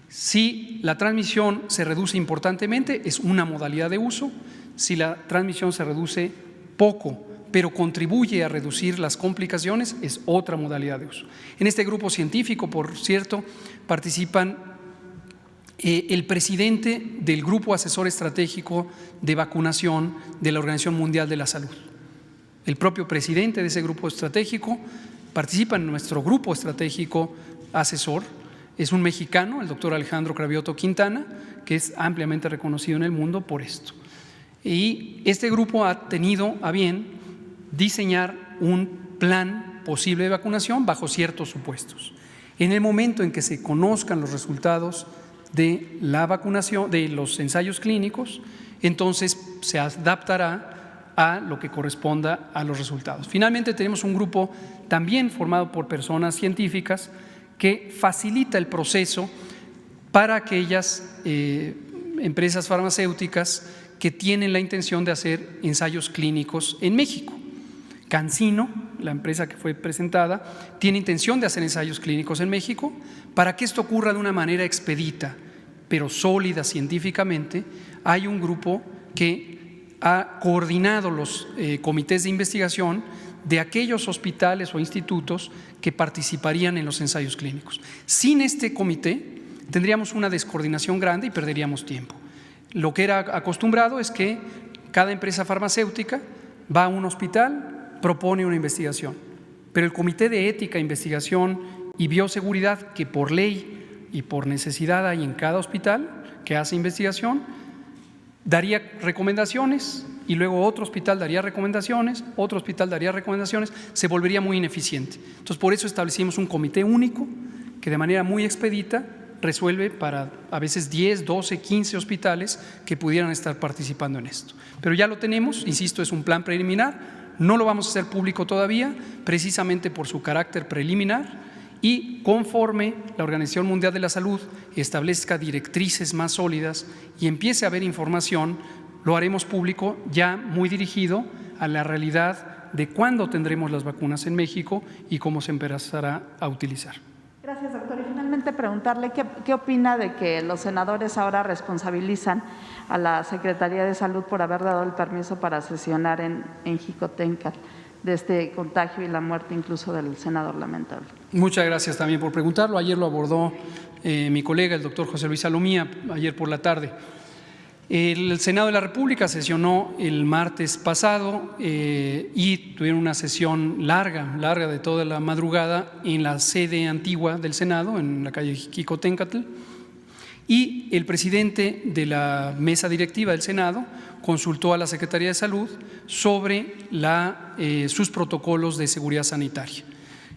Si la transmisión se reduce importantemente, es una modalidad de uso. Si la transmisión se reduce poco, pero contribuye a reducir las complicaciones, es otra modalidad de uso. En este grupo científico, por cierto, participan el presidente del Grupo Asesor Estratégico de Vacunación de la Organización Mundial de la Salud. El propio presidente de ese grupo estratégico participa en nuestro grupo estratégico asesor. Es un mexicano, el doctor Alejandro Cravioto Quintana, que es ampliamente reconocido en el mundo por esto. Y este grupo ha tenido a bien diseñar un plan posible de vacunación bajo ciertos supuestos. En el momento en que se conozcan los resultados de la vacunación, de los ensayos clínicos, entonces se adaptará a lo que corresponda a los resultados. Finalmente, tenemos un grupo también formado por personas científicas que facilita el proceso para aquellas empresas farmacéuticas que tienen la intención de hacer ensayos clínicos en México. CanSino, la empresa que fue presentada, tiene intención de hacer ensayos clínicos en México. Para que esto ocurra de una manera expedita, pero sólida científicamente, hay un grupo que ha coordinado los comités de investigación de aquellos hospitales o institutos que participarían en los ensayos clínicos. Sin este comité tendríamos una descoordinación grande y perderíamos tiempo. Lo que era acostumbrado es que cada empresa farmacéutica va a un hospital, propone una investigación, pero el Comité de Ética, Investigación y Bioseguridad, que por ley y por necesidad hay en cada hospital que hace investigación, daría recomendaciones y luego otro hospital daría recomendaciones, otro hospital daría recomendaciones, se volvería muy ineficiente. Entonces, por eso establecimos un comité único que de manera muy expedita resuelve para a veces 10, 12, 15 hospitales que pudieran estar participando en esto. Pero ya lo tenemos, insisto, es un plan preliminar, no lo vamos a hacer público todavía, precisamente por su carácter preliminar, y conforme la Organización Mundial de la Salud establezca directrices más sólidas y empiece a haber información, lo haremos público, ya muy dirigido a la realidad de cuándo tendremos las vacunas en México y cómo se empezará a utilizar. Gracias, doctor. Y finalmente preguntarle qué opina de que los senadores ahora responsabilizan a la Secretaría de Salud por haber dado el permiso para sesionar en Jicotencat de este contagio y la muerte incluso del senador lamentable. Muchas gracias también por preguntarlo. Ayer lo abordó mi colega, el doctor José Luis Salomía, ayer por la tarde. El Senado de la República sesionó el martes pasado y tuvieron una sesión larga de toda la madrugada en la sede antigua del Senado, en la calle Jicotencatl, y el presidente de la mesa directiva del Senado consultó a la Secretaría de Salud sobre sus protocolos de seguridad sanitaria.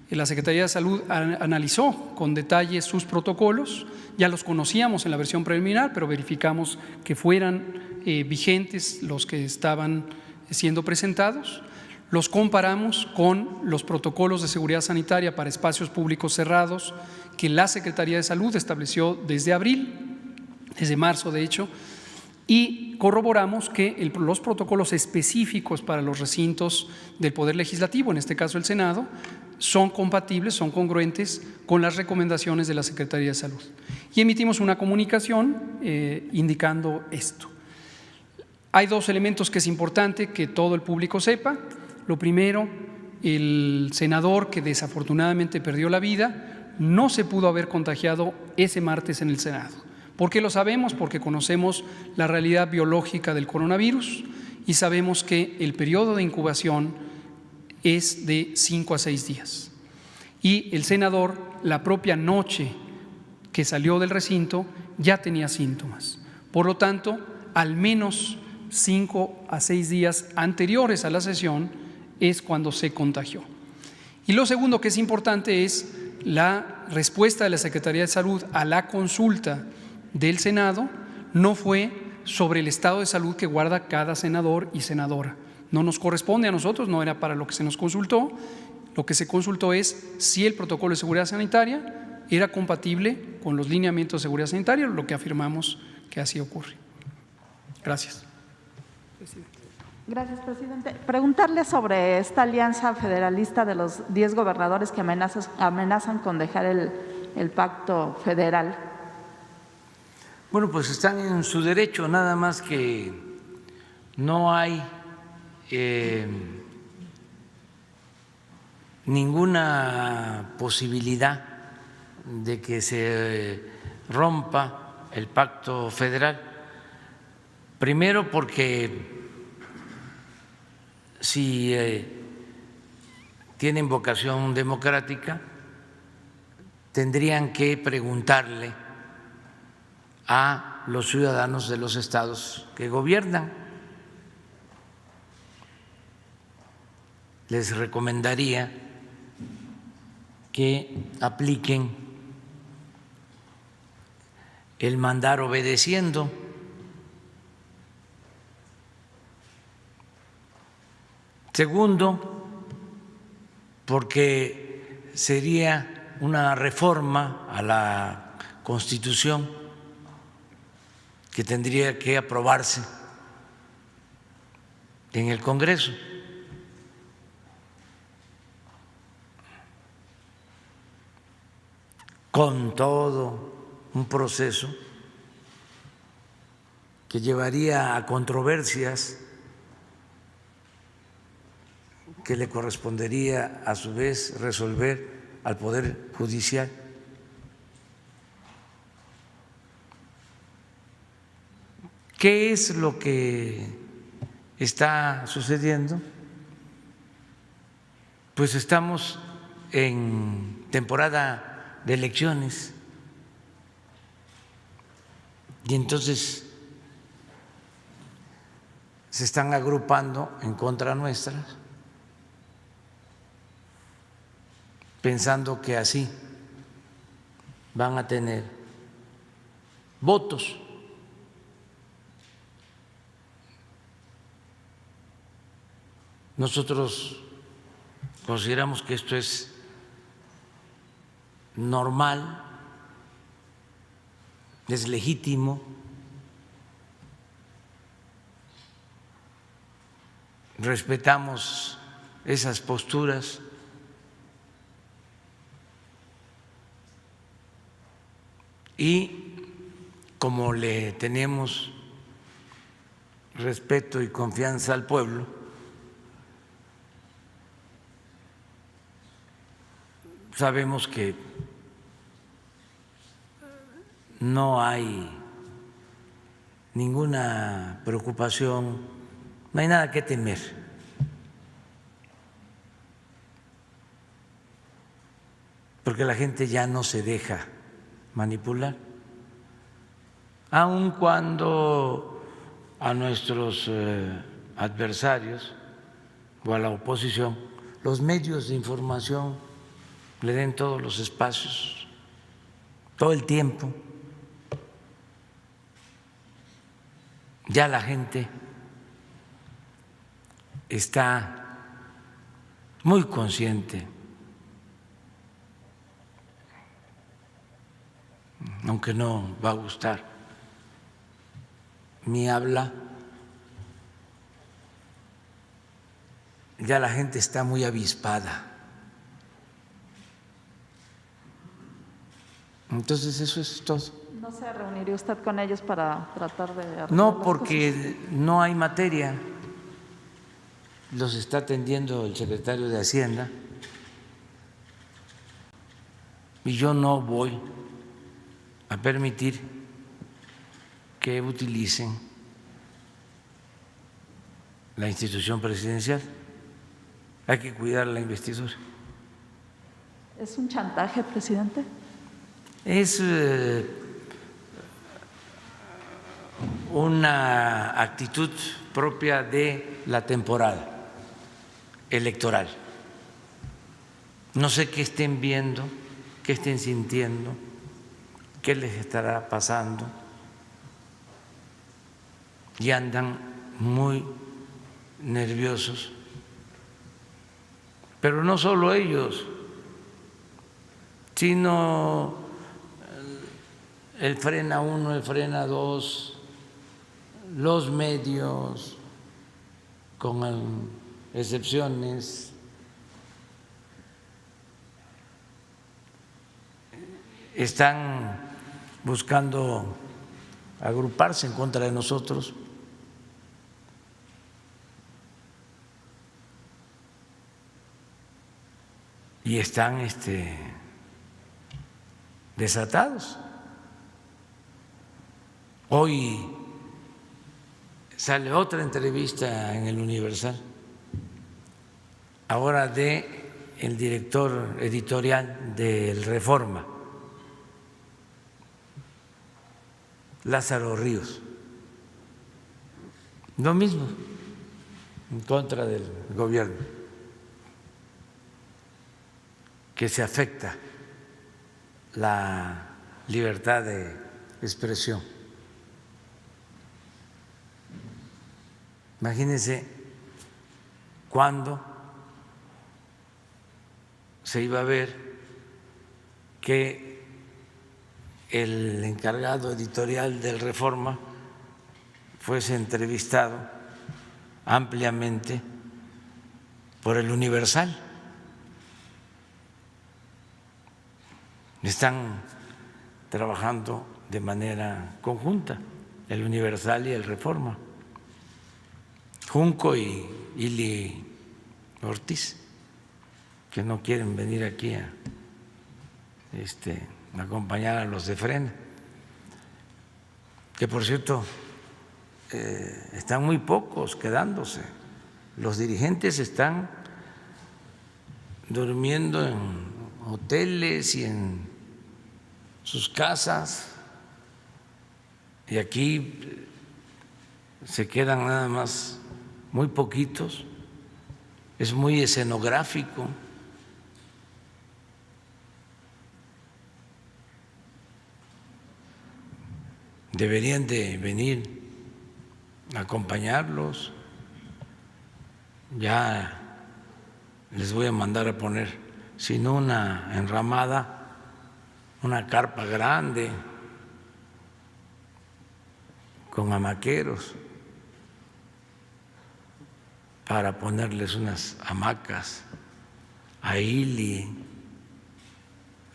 La Secretaría de Salud analizó con detalle sus protocolos, ya los conocíamos en la versión preliminar, pero verificamos que fueran vigentes los que estaban siendo presentados. Los comparamos con los protocolos de seguridad sanitaria para espacios públicos cerrados que la Secretaría de Salud estableció desde abril, desde marzo de hecho, y corroboramos que los protocolos específicos para los recintos del Poder Legislativo, en este caso el Senado, son compatibles, son congruentes con las recomendaciones de la Secretaría de Salud. Y emitimos una comunicación indicando esto. Hay dos elementos que es importante que todo el público sepa. Lo primero, el senador que desafortunadamente perdió la vida no se pudo haber contagiado ese martes en el Senado. ¿Por qué lo sabemos? Porque conocemos la realidad biológica del coronavirus y sabemos que el periodo de incubación es de 5 a 6 días. Y el senador, la propia noche que salió del recinto, ya tenía síntomas. Por lo tanto, al menos 5 a 6 días anteriores a la sesión es cuando se contagió. Y lo segundo que es importante es la respuesta de la Secretaría de Salud a la consulta del Senado. No fue sobre el estado de salud que guarda cada senador y senadora. No nos corresponde a nosotros, no era para lo que se nos consultó. Lo que se consultó es si el protocolo de seguridad sanitaria era compatible con los lineamientos de seguridad sanitaria, lo que afirmamos que así ocurre. Gracias. Gracias, presidente. Preguntarle sobre esta alianza federalista de los 10 gobernadores que amenazan con dejar el pacto federal. Bueno, pues están en su derecho, nada más que no hay ninguna posibilidad de que se rompa el pacto federal. Primero porque si tienen vocación democrática, tendrían que preguntarle a los ciudadanos de los estados que gobiernan. Les recomendaría que apliquen el mandar obedeciendo. Segundo, porque sería una reforma a la Constitución que tendría que aprobarse en el Congreso. Con todo un proceso que llevaría a controversias que le correspondería a su vez resolver al Poder Judicial. ¿Qué es lo que está sucediendo? Pues estamos en temporada de elecciones y entonces se están agrupando en contra nuestra, pensando que así van a tener votos. Nosotros consideramos que esto es normal, es legítimo. Respetamos esas posturas. Y como le tenemos respeto y confianza al pueblo, sabemos que no hay ninguna preocupación, no hay nada que temer. Porque la gente ya no se deja manipular, aun cuando a nuestros adversarios o a la oposición los medios de información le den todos los espacios, todo el tiempo. Ya la gente está muy consciente, aunque no va a gustar mi habla, ya la gente está muy avispada. Entonces eso es todo. ¿No se reuniría usted con ellos para tratar de arreglar No, las porque no hay materia. Los está atendiendo el secretario de Hacienda y yo no voy a permitir que utilicen la institución presidencial. Hay que cuidar la investidura. cosas? ¿Es un chantaje, presidente? Es una actitud propia de la temporada electoral. No sé qué estén viendo, qué estén sintiendo, qué les estará pasando, y andan muy nerviosos. Pero no solo ellos, sino el Frena 1, el Frena 2, los medios, con excepciones, están buscando agruparse en contra de nosotros. Y están desatados. Hoy sale otra entrevista en el Universal, ahora de el director editorial del Reforma, Lázaro Ríos. Lo mismo, en contra del gobierno, que se afecta la libertad de expresión. Imagínense cuándo se iba a ver que el encargado editorial del Reforma fuese entrevistado ampliamente por el Universal. Están trabajando de manera conjunta el Universal y el Reforma, Junco y Ili Ortiz, que no quieren venir aquí a acompañar a los de Frena, que por cierto están muy pocos quedándose. Los dirigentes están durmiendo en hoteles y en sus casas, y aquí se quedan nada más muy poquitos. Es muy escenográfico. Deberían de venir a acompañarlos. Ya les voy a mandar a poner, si no una enramada, una carpa grande con hamaqueros para ponerles unas hamacas a Ili,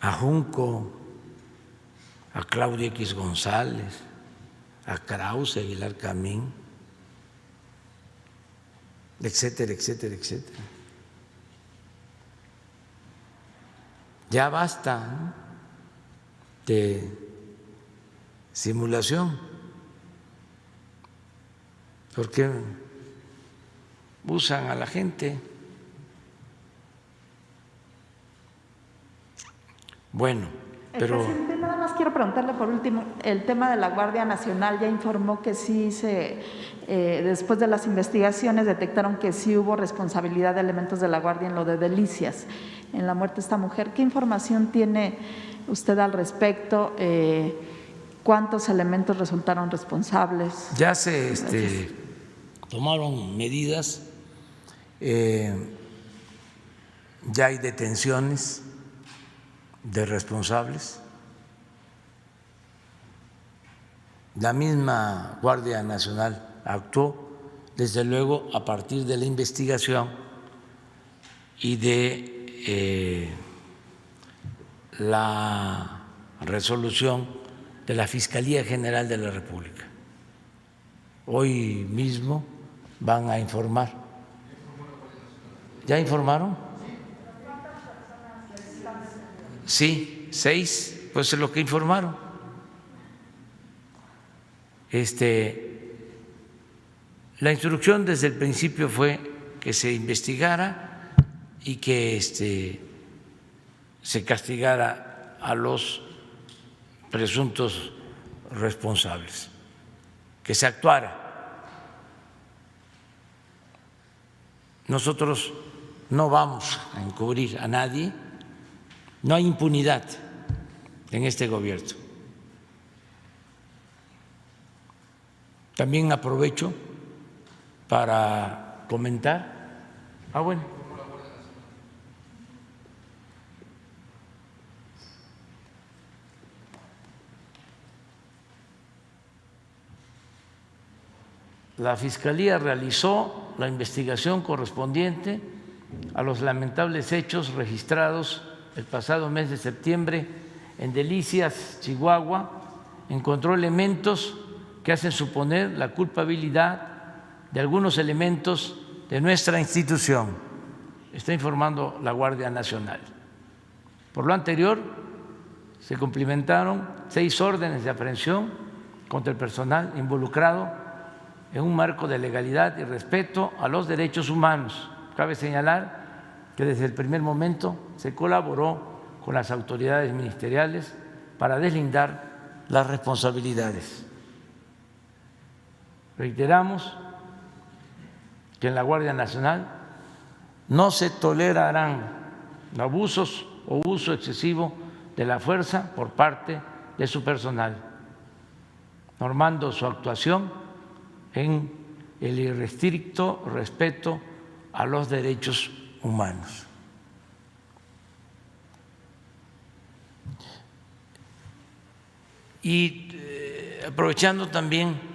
a Junco, a Claudia X González, a Krause, Aguilar Camín, etcétera, etcétera, etcétera. Ya basta, ¿no?, de simulación, porque usan a la gente. Bueno, pero Presidente, nada más quiero preguntarle por último, el tema de la Guardia Nacional ya informó que sí después de las investigaciones detectaron que sí hubo responsabilidad de elementos de la Guardia en lo de Delicias, en la muerte de esta mujer. ¿Qué información tiene usted al respecto? ¿Cuántos elementos resultaron responsables? ya se tomaron medidas ya hay detenciones de responsables. La misma Guardia Nacional actuó, desde luego, a partir de la investigación y de la resolución de la Fiscalía General de la República. Hoy mismo van a informar. ¿Ya informaron? Sí, 6, pues es lo que informaron. La instrucción desde el principio fue que se investigara y que se castigara a los presuntos responsables, que se actuara. Nosotros no vamos a encubrir a nadie, no hay impunidad en este gobierno. También aprovecho para comentar. Bueno. La Fiscalía realizó la investigación correspondiente a los lamentables hechos registrados el pasado mes de septiembre en Delicias, Chihuahua. Encontró elementos que hacen suponer la culpabilidad de algunos elementos de nuestra institución, está informando la Guardia Nacional. Por lo anterior, se cumplimentaron 6 órdenes de aprehensión contra el personal involucrado en un marco de legalidad y respeto a los derechos humanos. Cabe señalar que desde el primer momento se colaboró con las autoridades ministeriales para deslindar las responsabilidades. Reiteramos que en la Guardia Nacional no se tolerarán abusos o uso excesivo de la fuerza por parte de su personal, normando su actuación en el irrestricto respeto a los derechos humanos. Y aprovechando también,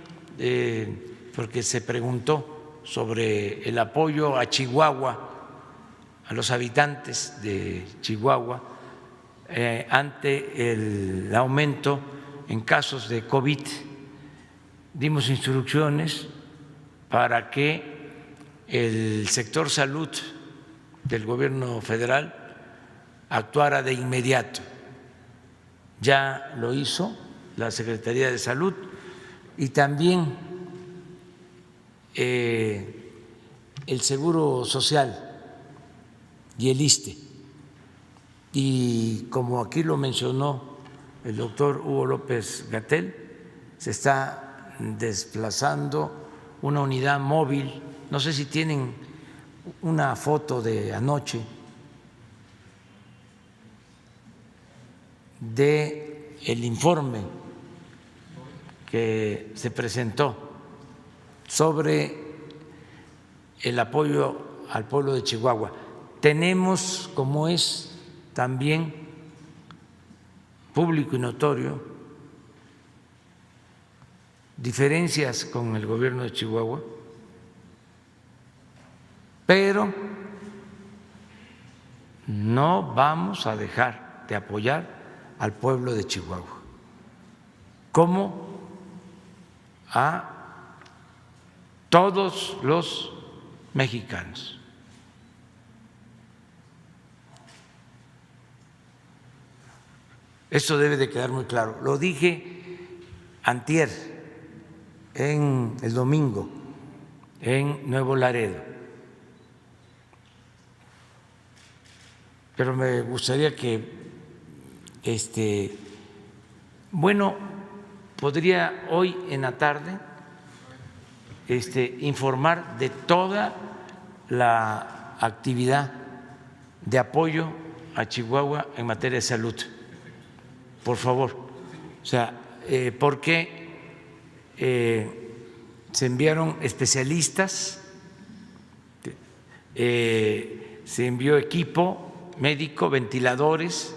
porque se preguntó sobre el apoyo a Chihuahua, a los habitantes de Chihuahua, ante el aumento en casos de COVID, dimos instrucciones para que el sector salud del gobierno federal actuara de inmediato. Ya lo hizo la Secretaría de Salud y también el Seguro Social y el ISSSTE. Y como aquí lo mencionó el doctor Hugo López-Gatell, se está desplazando una unidad móvil, no sé si tienen una foto de anoche de el informe que se presentó sobre el apoyo al pueblo de Chihuahua. Tenemos, como es también público y notorio, diferencias con el gobierno de Chihuahua, pero no vamos a dejar de apoyar al pueblo de Chihuahua, como a todos los mexicanos. Eso debe de quedar muy claro. Lo dije antier, el domingo, en Nuevo Laredo. Pero me gustaría que, podría hoy en la tarde informar de toda la actividad de apoyo a Chihuahua en materia de salud. Por favor, porque se enviaron especialistas se envió equipo médico, ventiladores,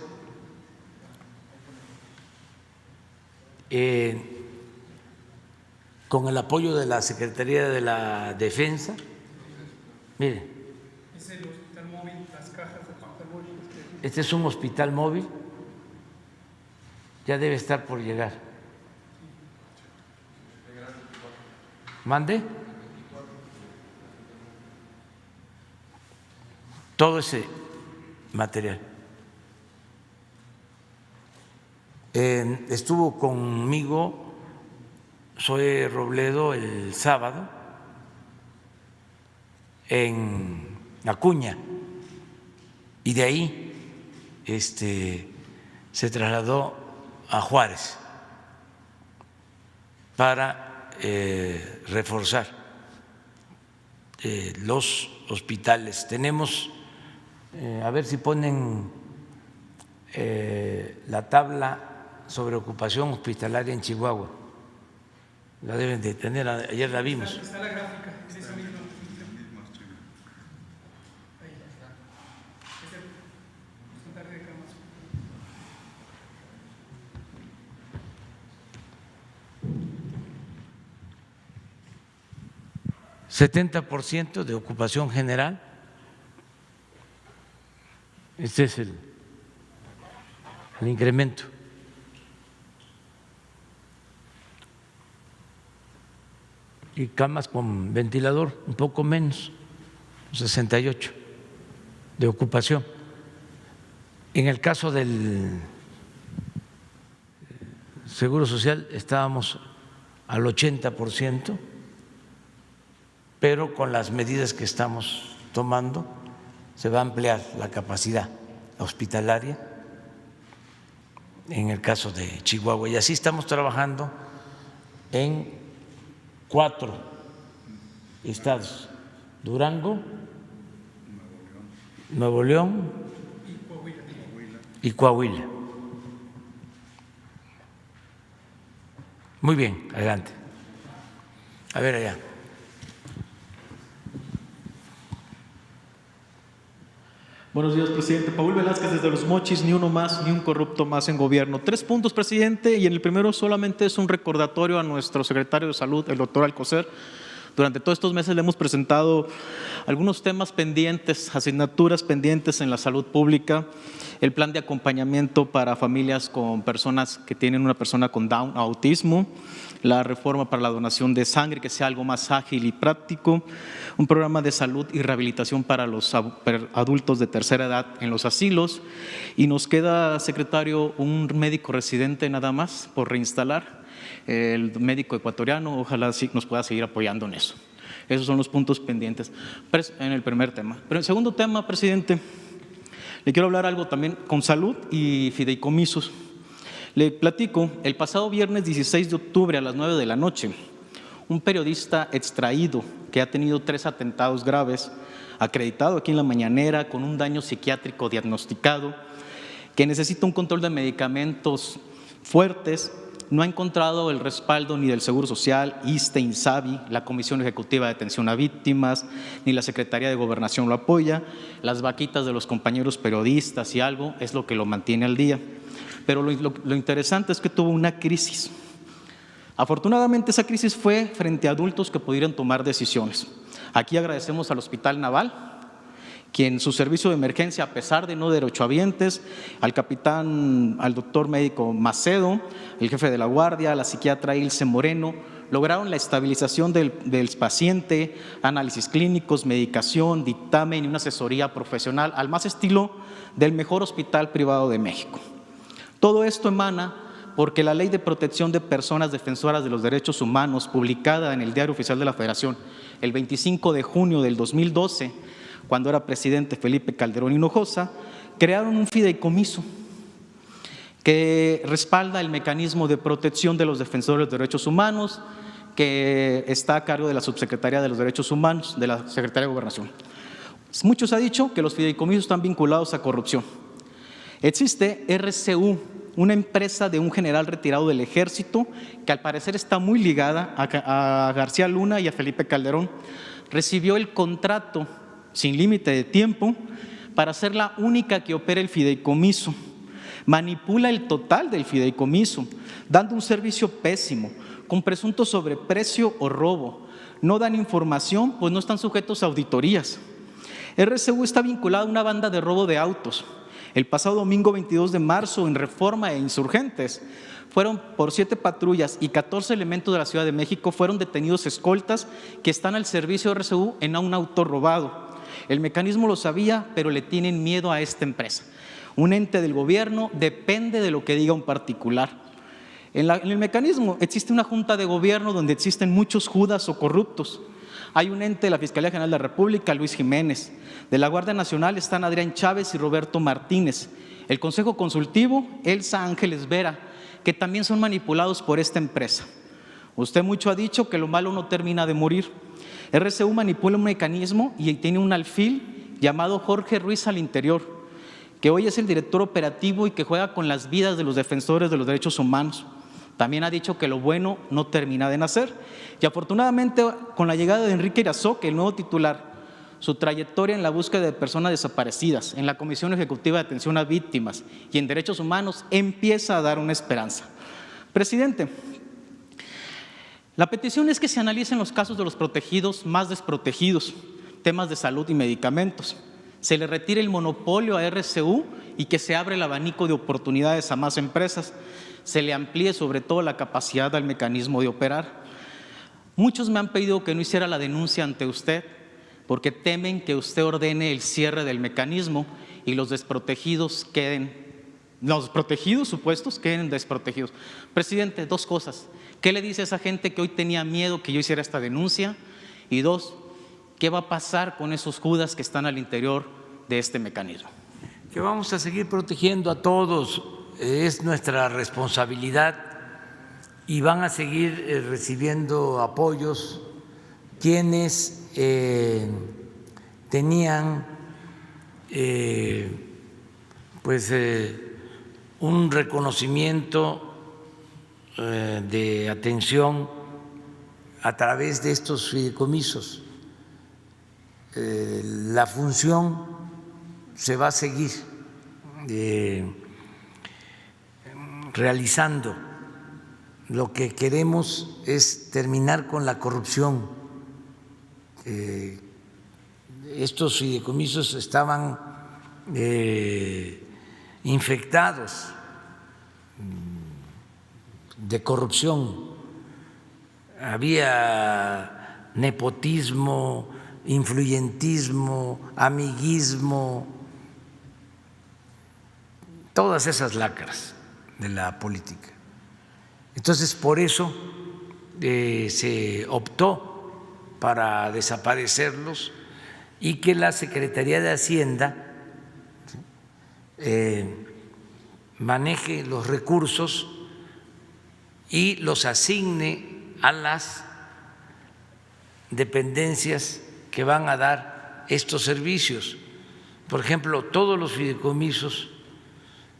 con el apoyo de la Secretaría de la Defensa. Mire, Es el hospital móvil, las cajas del hospital móvil. este es un hospital móvil, ya debe estar por llegar. ¿Mande? Todo ese material. Estuvo conmigo Zoe Robledo el sábado en Acuña y de ahí se trasladó a Juárez para reforzar los hospitales. Tenemos, a ver si ponen la tabla sobre ocupación hospitalaria en Chihuahua. La deben de tener, ayer la vimos. Está la gráfica, es esa misma. Ahí está. Es el porcentaje de camas. 70% de ocupación general. Este es el incremento. Y camas con ventilador, un poco menos, 68 de ocupación. En el caso del Seguro Social estábamos al 80%, pero con las medidas que estamos tomando se va a ampliar la capacidad hospitalaria en el caso de Chihuahua. Y así estamos trabajando en 4 estados: Durango, Nuevo León y Coahuila. Muy bien, adelante. A ver allá. Buenos días, presidente. Paul Velázquez, desde Los Mochis. Ni uno más, ni un corrupto más en gobierno. 3 puntos, presidente, y en el primero solamente es un recordatorio a nuestro secretario de Salud, el doctor Alcocer. Durante todos estos meses le hemos presentado algunos temas pendientes, asignaturas pendientes en la salud pública, el plan de acompañamiento para familias con personas que tienen una persona con Down, autismo, la reforma para la donación de sangre, que sea algo más ágil y práctico, un programa de salud y rehabilitación para los adultos de tercera edad en los asilos, y nos queda, secretario, un médico residente nada más por reinstalar, el médico ecuatoriano. Ojalá sí nos pueda seguir apoyando en eso. Esos son los puntos pendientes en el primer tema. Pero en el segundo tema, presidente, le quiero hablar algo también con salud y fideicomisos. Le platico, el pasado viernes 16 de octubre a las 9 de la noche, un periodista extraído que ha tenido 3 atentados graves, acreditado aquí en la mañanera, con un daño psiquiátrico diagnosticado, que necesita un control de medicamentos fuertes, no ha encontrado el respaldo ni del Seguro Social, ISSSTE, INSABI, la Comisión Ejecutiva de Atención a Víctimas, ni la Secretaría de Gobernación lo apoya. Las vaquitas de los compañeros periodistas y algo es lo que lo mantiene al día. Pero lo interesante es que tuvo una crisis. Afortunadamente esa crisis fue frente a adultos que pudieran tomar decisiones. Aquí agradecemos al Hospital Naval, quien su servicio de emergencia, a pesar de no derechohabientes, al capitán, al doctor médico Macedo, el jefe de la guardia, la psiquiatra Ilse Moreno, lograron la estabilización del paciente, análisis clínicos, medicación, dictamen y una asesoría profesional al más estilo del mejor hospital privado de México. Todo esto emana porque la Ley de Protección de Personas Defensoras de los Derechos Humanos, publicada en el Diario Oficial de la Federación el 25 de junio del 2012, cuando era presidente Felipe Calderón Hinojosa, crearon un fideicomiso que respalda el mecanismo de protección de los defensores de derechos humanos, que está a cargo de la Subsecretaría de los Derechos Humanos, de la Secretaría de Gobernación. Mucho se ha dicho que los fideicomisos están vinculados a corrupción. Existe RCU, una empresa de un general retirado del Ejército, que al parecer está muy ligada a García Luna y a Felipe Calderón. Recibió el contrato sin límite de tiempo, para ser la única que opera el fideicomiso. Manipula el total del fideicomiso, dando un servicio pésimo, con presunto sobreprecio o robo. No dan información, pues no están sujetos a auditorías. RCU está vinculado a una banda de robo de autos. El pasado domingo 22 de marzo, en Reforma e Insurgentes, fueron por 7 patrullas y 14 elementos de la Ciudad de México fueron detenidos escoltas que están al servicio de RCU en un auto robado. El mecanismo lo sabía, pero le tienen miedo a esta empresa. Un ente del gobierno depende de lo que diga un particular. En el mecanismo existe una junta de gobierno donde existen muchos judas o corruptos. Hay un ente de la Fiscalía General de la República, Luis Jiménez. De la Guardia Nacional están Adrián Chávez y Roberto Martínez. El Consejo Consultivo, Elsa Ángeles Vera, que también son manipulados por esta empresa. Usted mucho ha dicho que lo malo no termina de morir. RCU manipula un mecanismo y tiene un alfil llamado Jorge Ruiz al interior, que hoy es el director operativo y que juega con las vidas de los defensores de los derechos humanos. También ha dicho que lo bueno no termina de nacer. Y afortunadamente, con la llegada de Enrique Irazoque, el nuevo titular, su trayectoria en la búsqueda de personas desaparecidas, en la Comisión Ejecutiva de Atención a Víctimas y en Derechos Humanos, empieza a dar una esperanza. Presidente, la petición es que se analicen los casos de los protegidos más desprotegidos, temas de salud y medicamentos. Se le retire el monopolio a RCU y que se abra el abanico de oportunidades a más empresas. Se le amplíe sobre todo la capacidad al mecanismo de operar. Muchos me han pedido que no hiciera la denuncia ante usted porque temen que usted ordene el cierre del mecanismo y los desprotegidos los protegidos supuestos queden desprotegidos. Presidente, 2 cosas. ¿Qué le dice a esa gente que hoy tenía miedo que yo hiciera esta denuncia? Y 2, ¿qué va a pasar con esos judas que están al interior de este mecanismo? Que vamos a seguir protegiendo a todos, es nuestra responsabilidad y van a seguir recibiendo apoyos quienes tenían un reconocimiento de atención a través de estos fideicomisos. La función se va a seguir realizando. Lo que queremos es terminar con la corrupción. Estos fideicomisos estaban infectados de corrupción. Había nepotismo, influyentismo, amiguismo, todas esas lacras de la política. Entonces, por eso se optó para desaparecerlos y que la Secretaría de Hacienda maneje los recursos y los asigne a las dependencias que van a dar estos servicios. Por ejemplo, todos los fideicomisos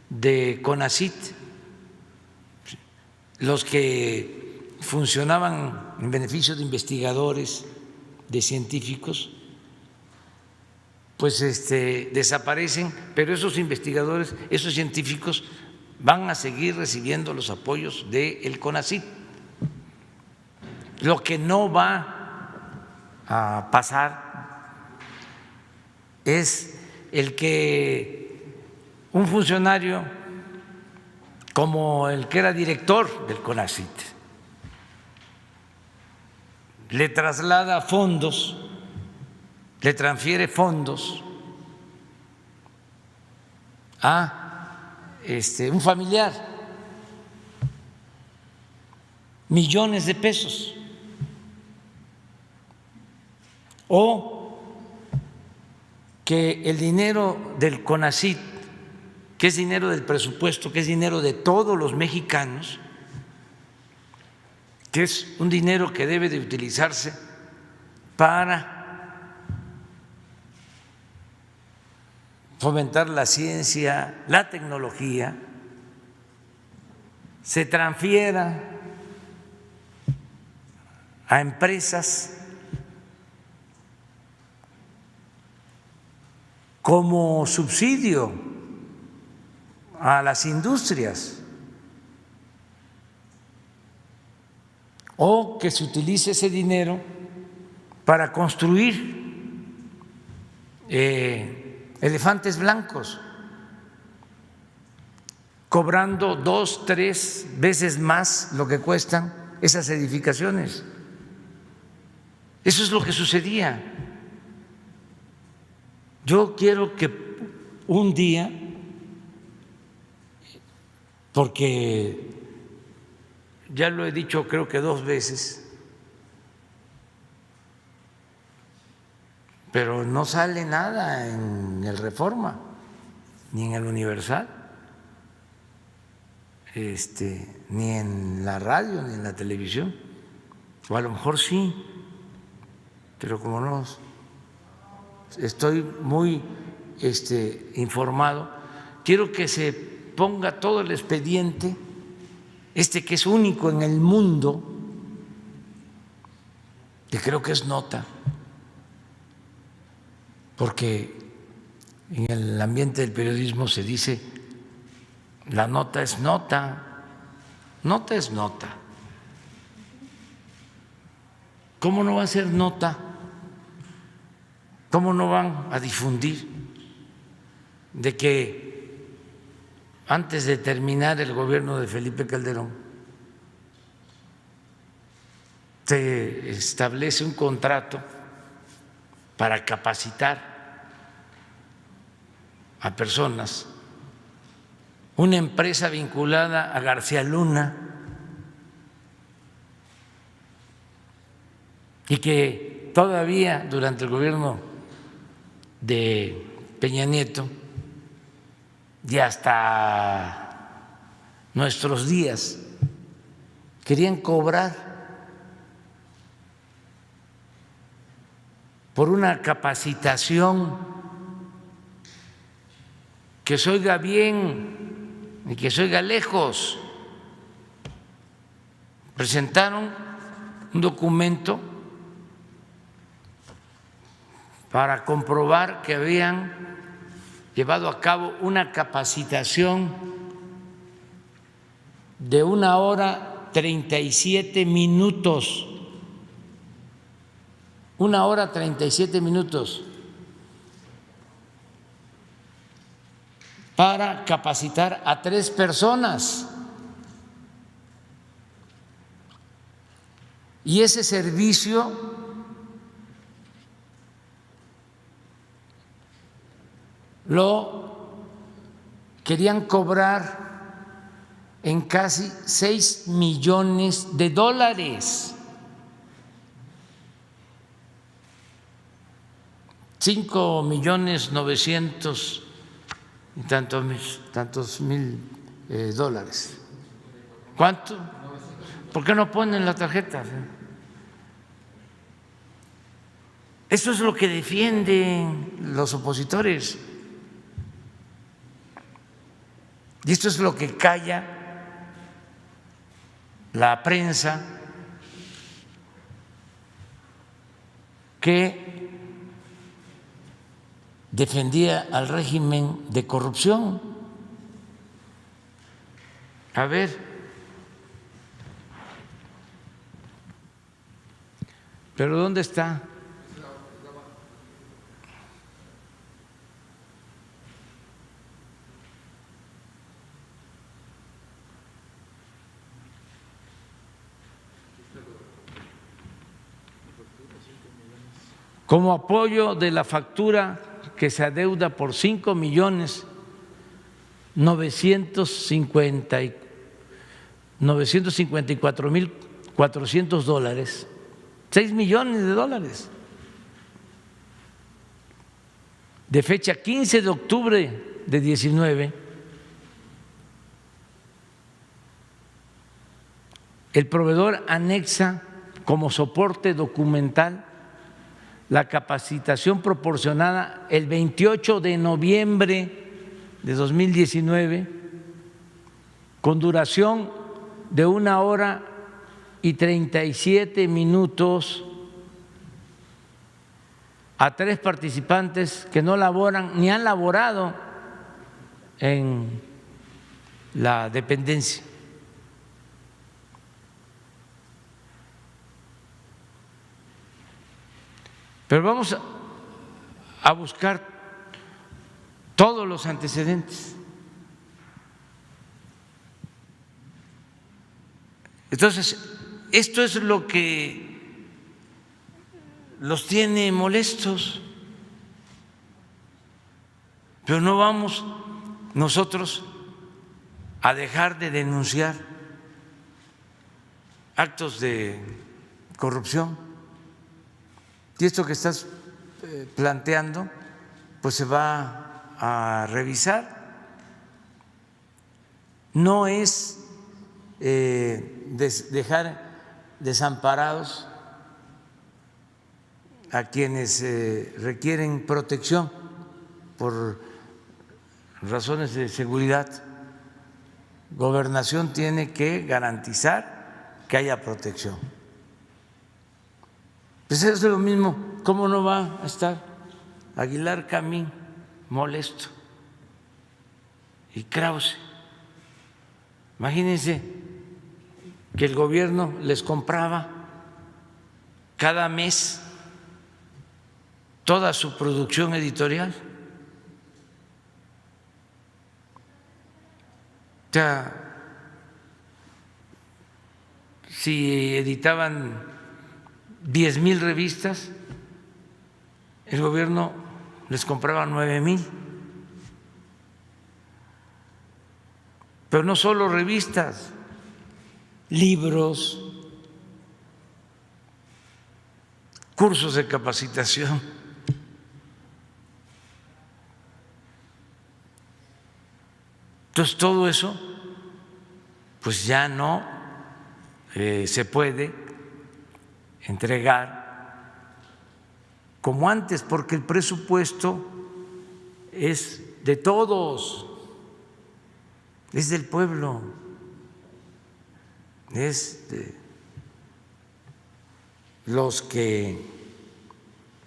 de CONACYT, los que funcionaban en beneficio de investigadores, de científicos, pues desaparecen, pero esos investigadores, esos científicos van a seguir recibiendo los apoyos del CONACYT. Lo que no va a pasar es el que un funcionario como el que era director del CONACYT le traslada fondos, le transfiere fondos a un familiar, millones de pesos, o que el dinero del CONACYT, que es dinero del presupuesto, que es dinero de todos los mexicanos, que es un dinero que debe de utilizarse para fomentar la ciencia, la tecnología, se transfiera a empresas como subsidio a las industrias, o que se utilice ese dinero para construir elefantes blancos, cobrando 2, 3 veces más lo que cuestan esas edificaciones. Eso es lo que sucedía. Yo quiero que un día, porque ya lo he dicho creo que 2 veces, pero no sale nada en el Reforma ni en el Universal, ni en la radio ni en la televisión, o a lo mejor sí, pero como no estoy muy informado, quiero que se ponga todo el expediente, que es único en el mundo, que creo que es nota, porque en el ambiente del periodismo se dice la nota es nota, nota es nota. ¿Cómo no va a ser nota? ¿Cómo no van a difundir de que antes de terminar el gobierno de Felipe Calderón se establece un contrato para capacitar a personas, una empresa vinculada a García Luna, y que todavía durante el gobierno de Peña Nieto y hasta nuestros días querían cobrar por una capacitación que se oiga bien y que se oiga lejos. Presentaron un documento para comprobar que habían llevado a cabo una capacitación de 1 hora 37 minutos. 1 hora 37 minutos para capacitar a 3 personas. Y ese servicio lo querían cobrar en casi $6 millones. 5.900.000 y tantos mil dólares. ¿Cuánto? ¿Por qué no ponen la tarjeta? Eso es lo que defienden los opositores. Y esto es lo que calla la prensa, que defendía al régimen de corrupción. A ver, ¿pero dónde está? Como apoyo de la factura que se adeuda por $5.954.400, $6 millones, de fecha 15 de octubre de 19, el proveedor anexa como soporte documental la capacitación proporcionada el 28 de noviembre de 2019 con duración de 1 hora y 37 minutos a 3 participantes que no laboran ni han laborado en la dependencia. Pero vamos a buscar todos los antecedentes. Entonces, esto es lo que los tiene molestos, pero no vamos nosotros a dejar de denunciar actos de corrupción. Y esto que estás planteando, pues se va a revisar. No es dejar desamparados a quienes requieren protección por razones de seguridad. Gobernación tiene que garantizar que haya protección. Pues es lo mismo, ¿cómo no va a estar Aguilar Camín molesto y Krause? Imagínense que el gobierno les compraba cada mes toda su producción editorial. O sea, si editaban 10,000 revistas, el gobierno les compraba 9,000. Pero no solo revistas, libros, cursos de capacitación. Entonces todo eso pues ya no se puede entregar como antes, porque el presupuesto es de todos, es del pueblo, es de los que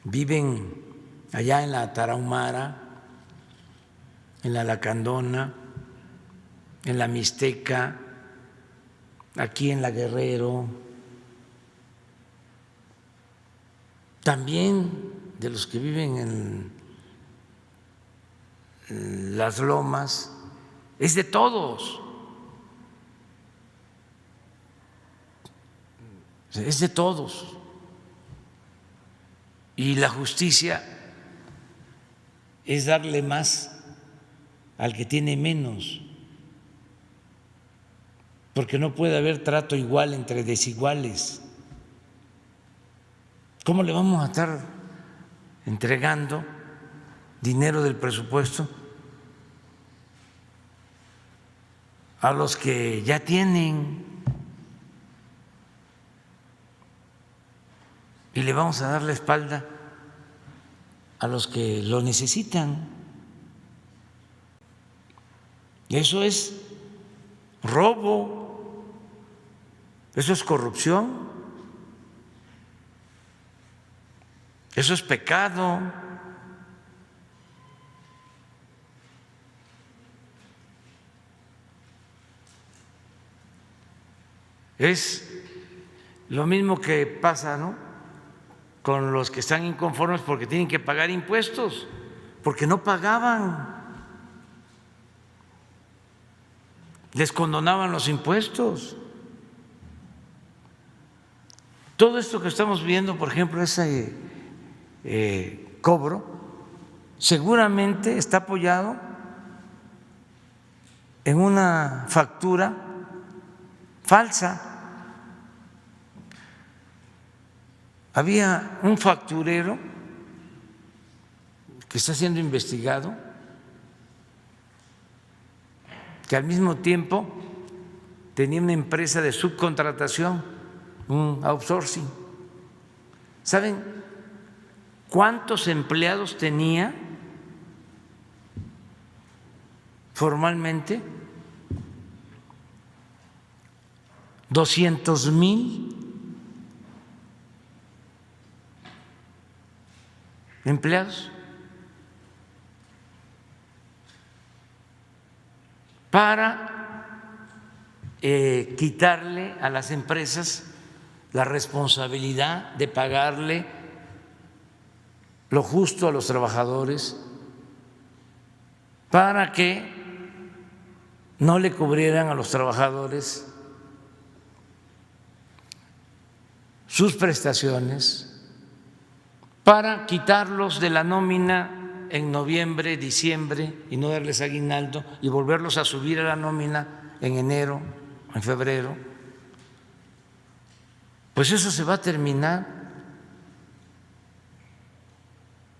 viven allá en la Tarahumara, en la Lacandona, en la Mixteca, aquí en la Guerrero, también de los que viven en las lomas, es de todos, es de todos. Y la justicia es darle más al que tiene menos, porque no puede haber trato igual entre desiguales. ¿Cómo le vamos a estar entregando dinero del presupuesto a los que ya tienen y le vamos a dar la espalda a los que lo necesitan? Y eso es robo. Eso es corrupción, eso es pecado. Es lo mismo que pasa, ¿no?, con los que están inconformes porque tienen que pagar impuestos, porque no pagaban, les condonaban los impuestos. Todo esto que estamos viendo, por ejemplo, ese cobro, seguramente está apoyado en una factura falsa. Había un facturero que está siendo investigado, que al mismo tiempo tenía una empresa de subcontratación, un outsourcing. ¿Saben cuántos empleados tenía formalmente? 200,000. empleados para quitarle a las empresas la responsabilidad de pagarle lo justo a los trabajadores, para que no le cubrieran a los trabajadores sus prestaciones, para quitarlos de la nómina en noviembre, diciembre y no darles aguinaldo y volverlos a subir a la nómina en enero, en febrero. Pues eso se va a terminar.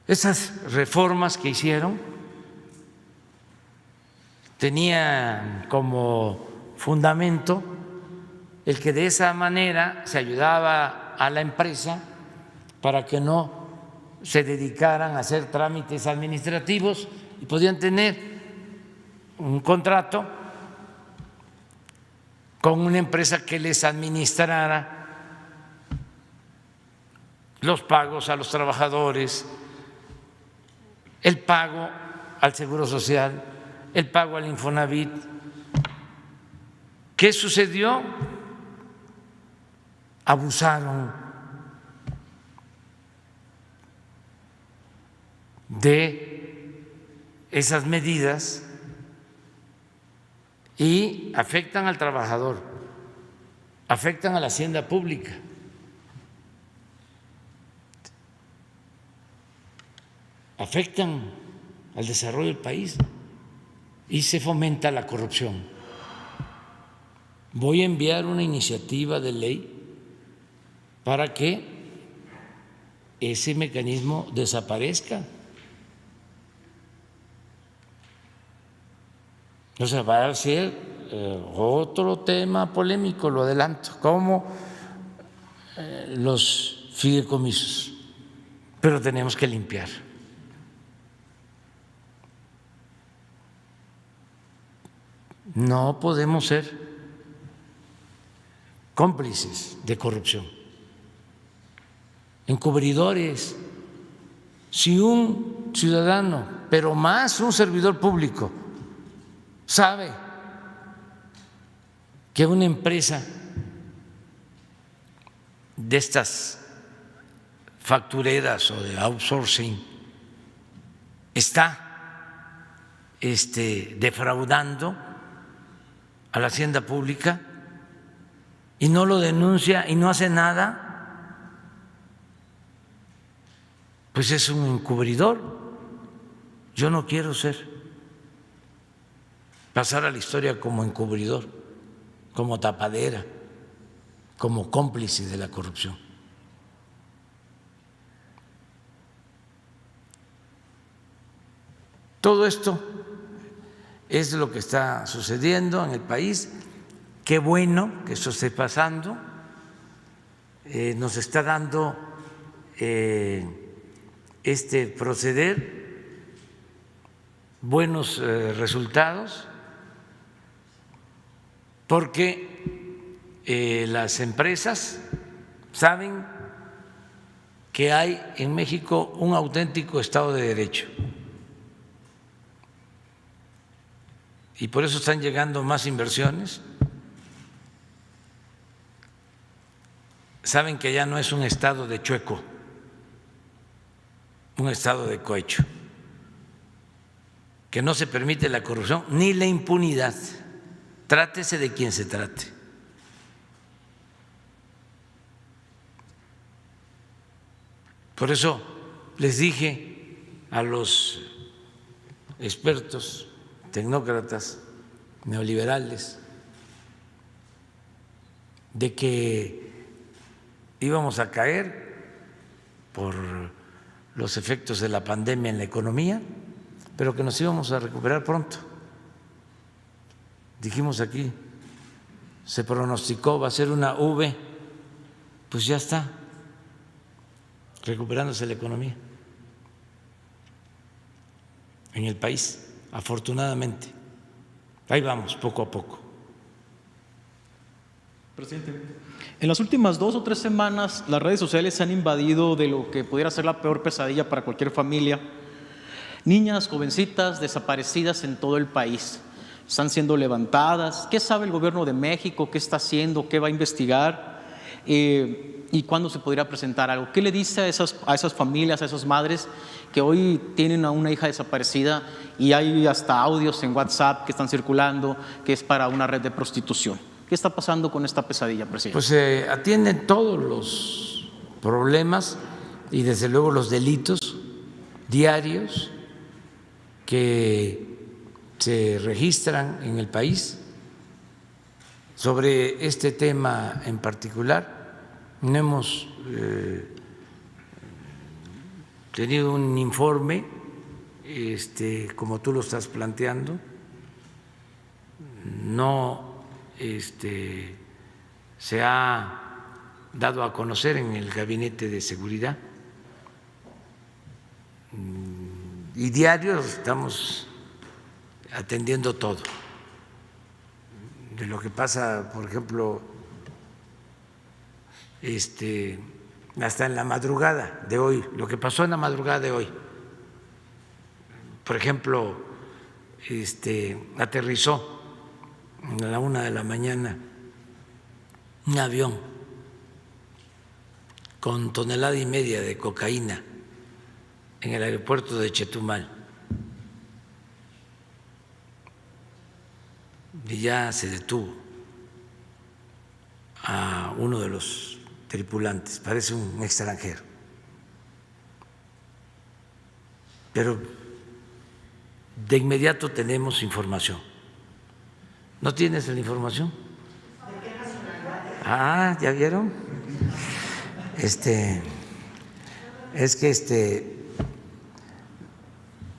Esas reformas que hicieron tenían como fundamento el que de esa manera se ayudaba a la empresa para que no se dedicaran a hacer trámites administrativos y podían tener un contrato con una empresa que les administrara los pagos a los trabajadores, el pago al Seguro Social, el pago al Infonavit. ¿Qué sucedió? Abusaron de esas medidas y afectan al trabajador, afectan a la hacienda pública. Afectan al desarrollo del país y se fomenta la corrupción. Voy a enviar una iniciativa de ley para que ese mecanismo desaparezca. O sea, va a ser otro tema polémico, lo adelanto, como los fideicomisos, pero tenemos que limpiar. No podemos ser cómplices de corrupción, encubridores. Si un ciudadano, pero más un servidor público, sabe que una empresa de estas factureras o de outsourcing está defraudando a la hacienda pública y no lo denuncia y no hace nada, pues es un encubridor. Yo no quiero pasar a la historia como encubridor, como tapadera, como cómplice de la corrupción. Todo esto es lo que está sucediendo en el país. Qué bueno que eso esté pasando. Nos está dando este proceder buenos resultados, porque las empresas saben que hay en México un auténtico Estado de Derecho. Y por eso están llegando más inversiones. Saben que ya no es un estado de chueco, un estado de cohecho, que no se permite la corrupción ni la impunidad, trátese de quien se trate. Por eso les dije a los expertos, tecnócratas, neoliberales, de que íbamos a caer por los efectos de la pandemia en la economía, pero que nos íbamos a recuperar pronto. Dijimos aquí, se pronosticó, va a ser una V, pues ya está recuperándose la economía en el país. Afortunadamente, ahí vamos poco a poco. Presidente, en las últimas 2 o 3 semanas las redes sociales se han invadido de lo que pudiera ser la peor pesadilla para cualquier familia. Niñas, jovencitas desaparecidas en todo el país están siendo levantadas. ¿Qué sabe el gobierno de México? ¿Qué está haciendo? ¿Qué va a investigar? ¿Y cuándo se podría presentar algo? ¿Qué le dice a esas familias, a esas madres que hoy tienen a una hija desaparecida y hay hasta audios en WhatsApp que están circulando que es para una red de prostitución? ¿Qué está pasando con esta pesadilla, presidente? Pues se atienden todos los problemas y desde luego los delitos diarios que se registran en el país. Sobre este tema en particular, no hemos tenido un informe como tú lo estás planteando, no se ha dado a conocer en el Gabinete de Seguridad y diario estamos atendiendo todo. De lo que pasa, por ejemplo, hasta en la madrugada de hoy, lo que pasó en la madrugada de hoy. Por ejemplo, aterrizó a la 1 de la mañana un avión con 1,5 toneladas de cocaína en el aeropuerto de Chetumal. Y ya se detuvo a uno de los tripulantes, parece un extranjero. Pero de inmediato tenemos información. ¿No tienes la información? ¿De qué nacionalidad? Ah, ¿ya vieron? Es que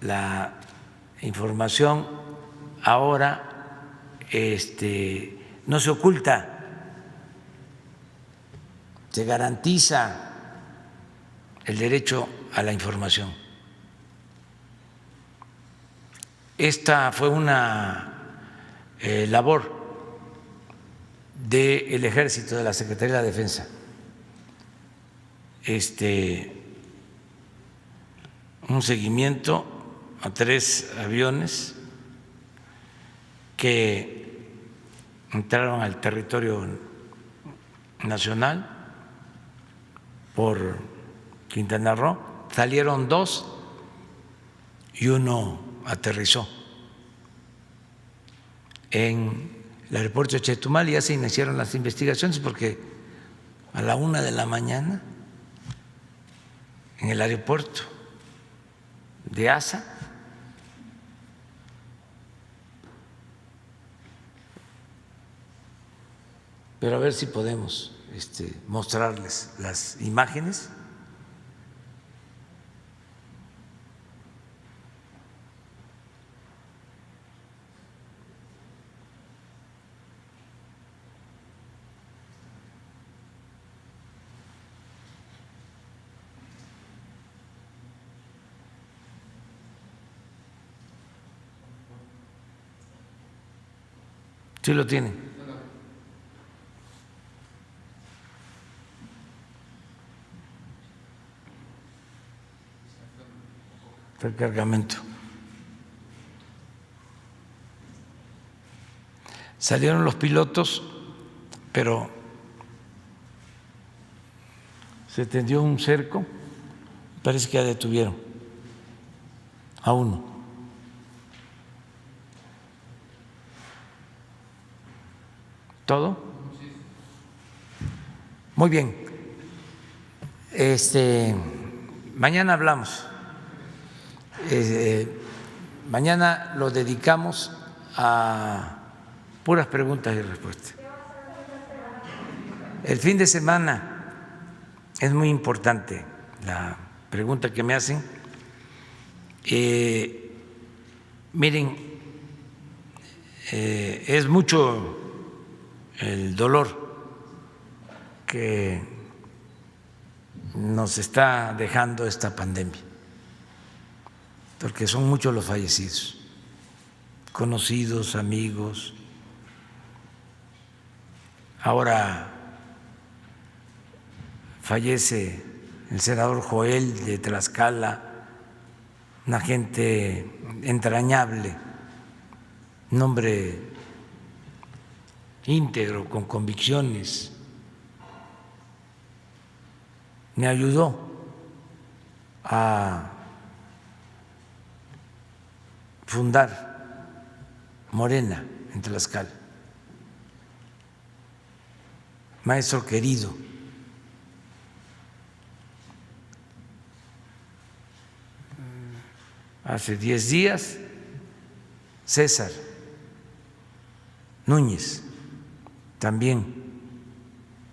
la información ahora no se oculta, se garantiza el derecho a la información. Esta fue una labor del Ejército, de la Secretaría de la Defensa. Un seguimiento a 3 aviones que entraron al territorio nacional por Quintana Roo, salieron 2 y 1 aterrizó en el aeropuerto de Chetumal y ya se iniciaron las investigaciones porque a la 1 de la mañana en el aeropuerto de Asa pero a ver si podemos mostrarles las imágenes. ¿Sí lo tienen? El cargamento. Salieron los pilotos, pero se tendió un cerco, parece que ya detuvieron a uno. ¿Todo? Muy bien. Mañana hablamos. Mañana lo dedicamos a puras preguntas y respuestas. El fin de semana es muy importante la pregunta que me hacen. Miren, es mucho el dolor que nos está dejando esta pandemia, porque son muchos los fallecidos, conocidos, amigos, Ahora fallece el senador Joel de Tlaxcala, una gente entrañable, un hombre íntegro, con convicciones. Me ayudó a fundar Morena en Tlaxcala. Maestro querido, hace 10 días, César Núñez, también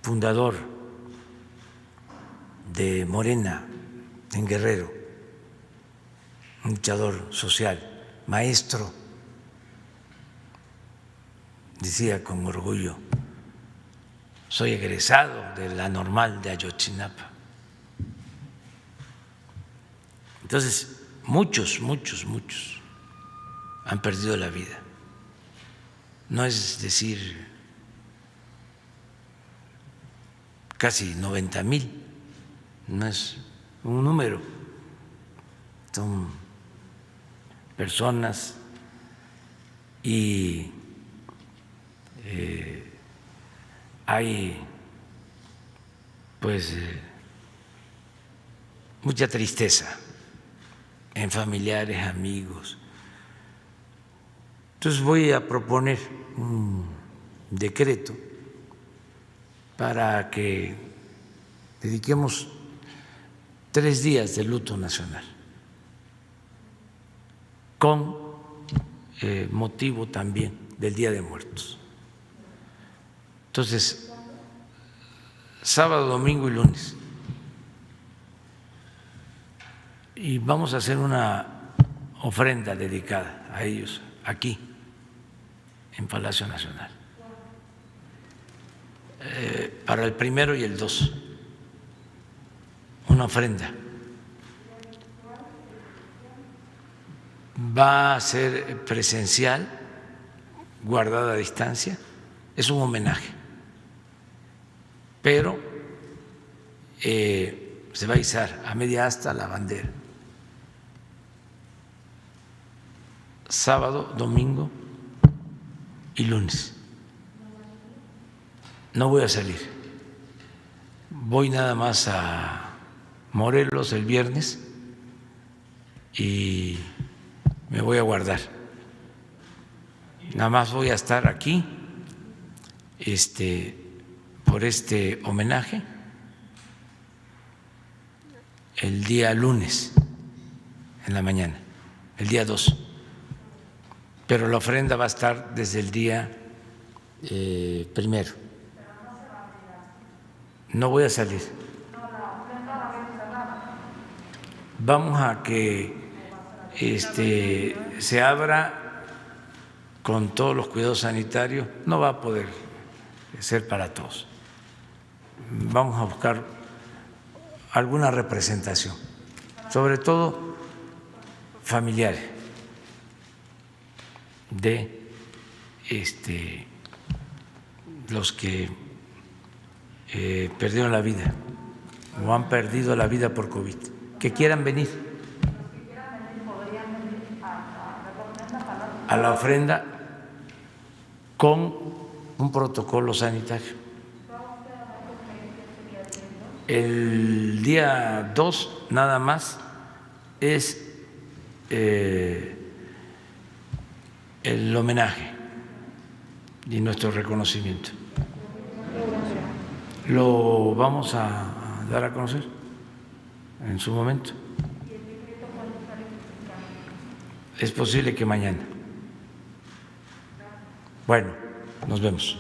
fundador de Morena en Guerrero, un luchador social, maestro, decía con orgullo, soy egresado de la Normal de Ayotzinapa. Entonces, muchos han perdido la vida. No es decir, casi 90,000, no es un número, son personas y hay pues mucha tristeza en familiares, amigos. Entonces voy a proponer un decreto para que dediquemos 3 días de luto nacional, con motivo también del Día de Muertos. Entonces, sábado, domingo y lunes. Y vamos a hacer una ofrenda dedicada a ellos aquí, en Palacio Nacional, para el 1 y el 2, una ofrenda. Va a ser presencial, guardada a distancia, es un homenaje, pero se va a izar a media asta la bandera. Sábado, domingo y lunes. No voy a salir, voy nada más a Morelos el viernes y me voy a guardar. Nada más voy a estar aquí por este homenaje el día lunes en la mañana, el día 2. Pero la ofrenda va a estar desde el día 1. No voy a salir. Vamos a que se abra con todos los cuidados sanitarios. No va a poder ser para todos. Vamos a buscar alguna representación, sobre todo familiares de los que perdieron la vida o han perdido la vida por COVID, que quieran venir a la ofrenda con un protocolo sanitario. El día 2 nada más es el homenaje y nuestro reconocimiento. Lo vamos a dar a conocer en su momento. Es posible que mañana. Bueno, nos vemos.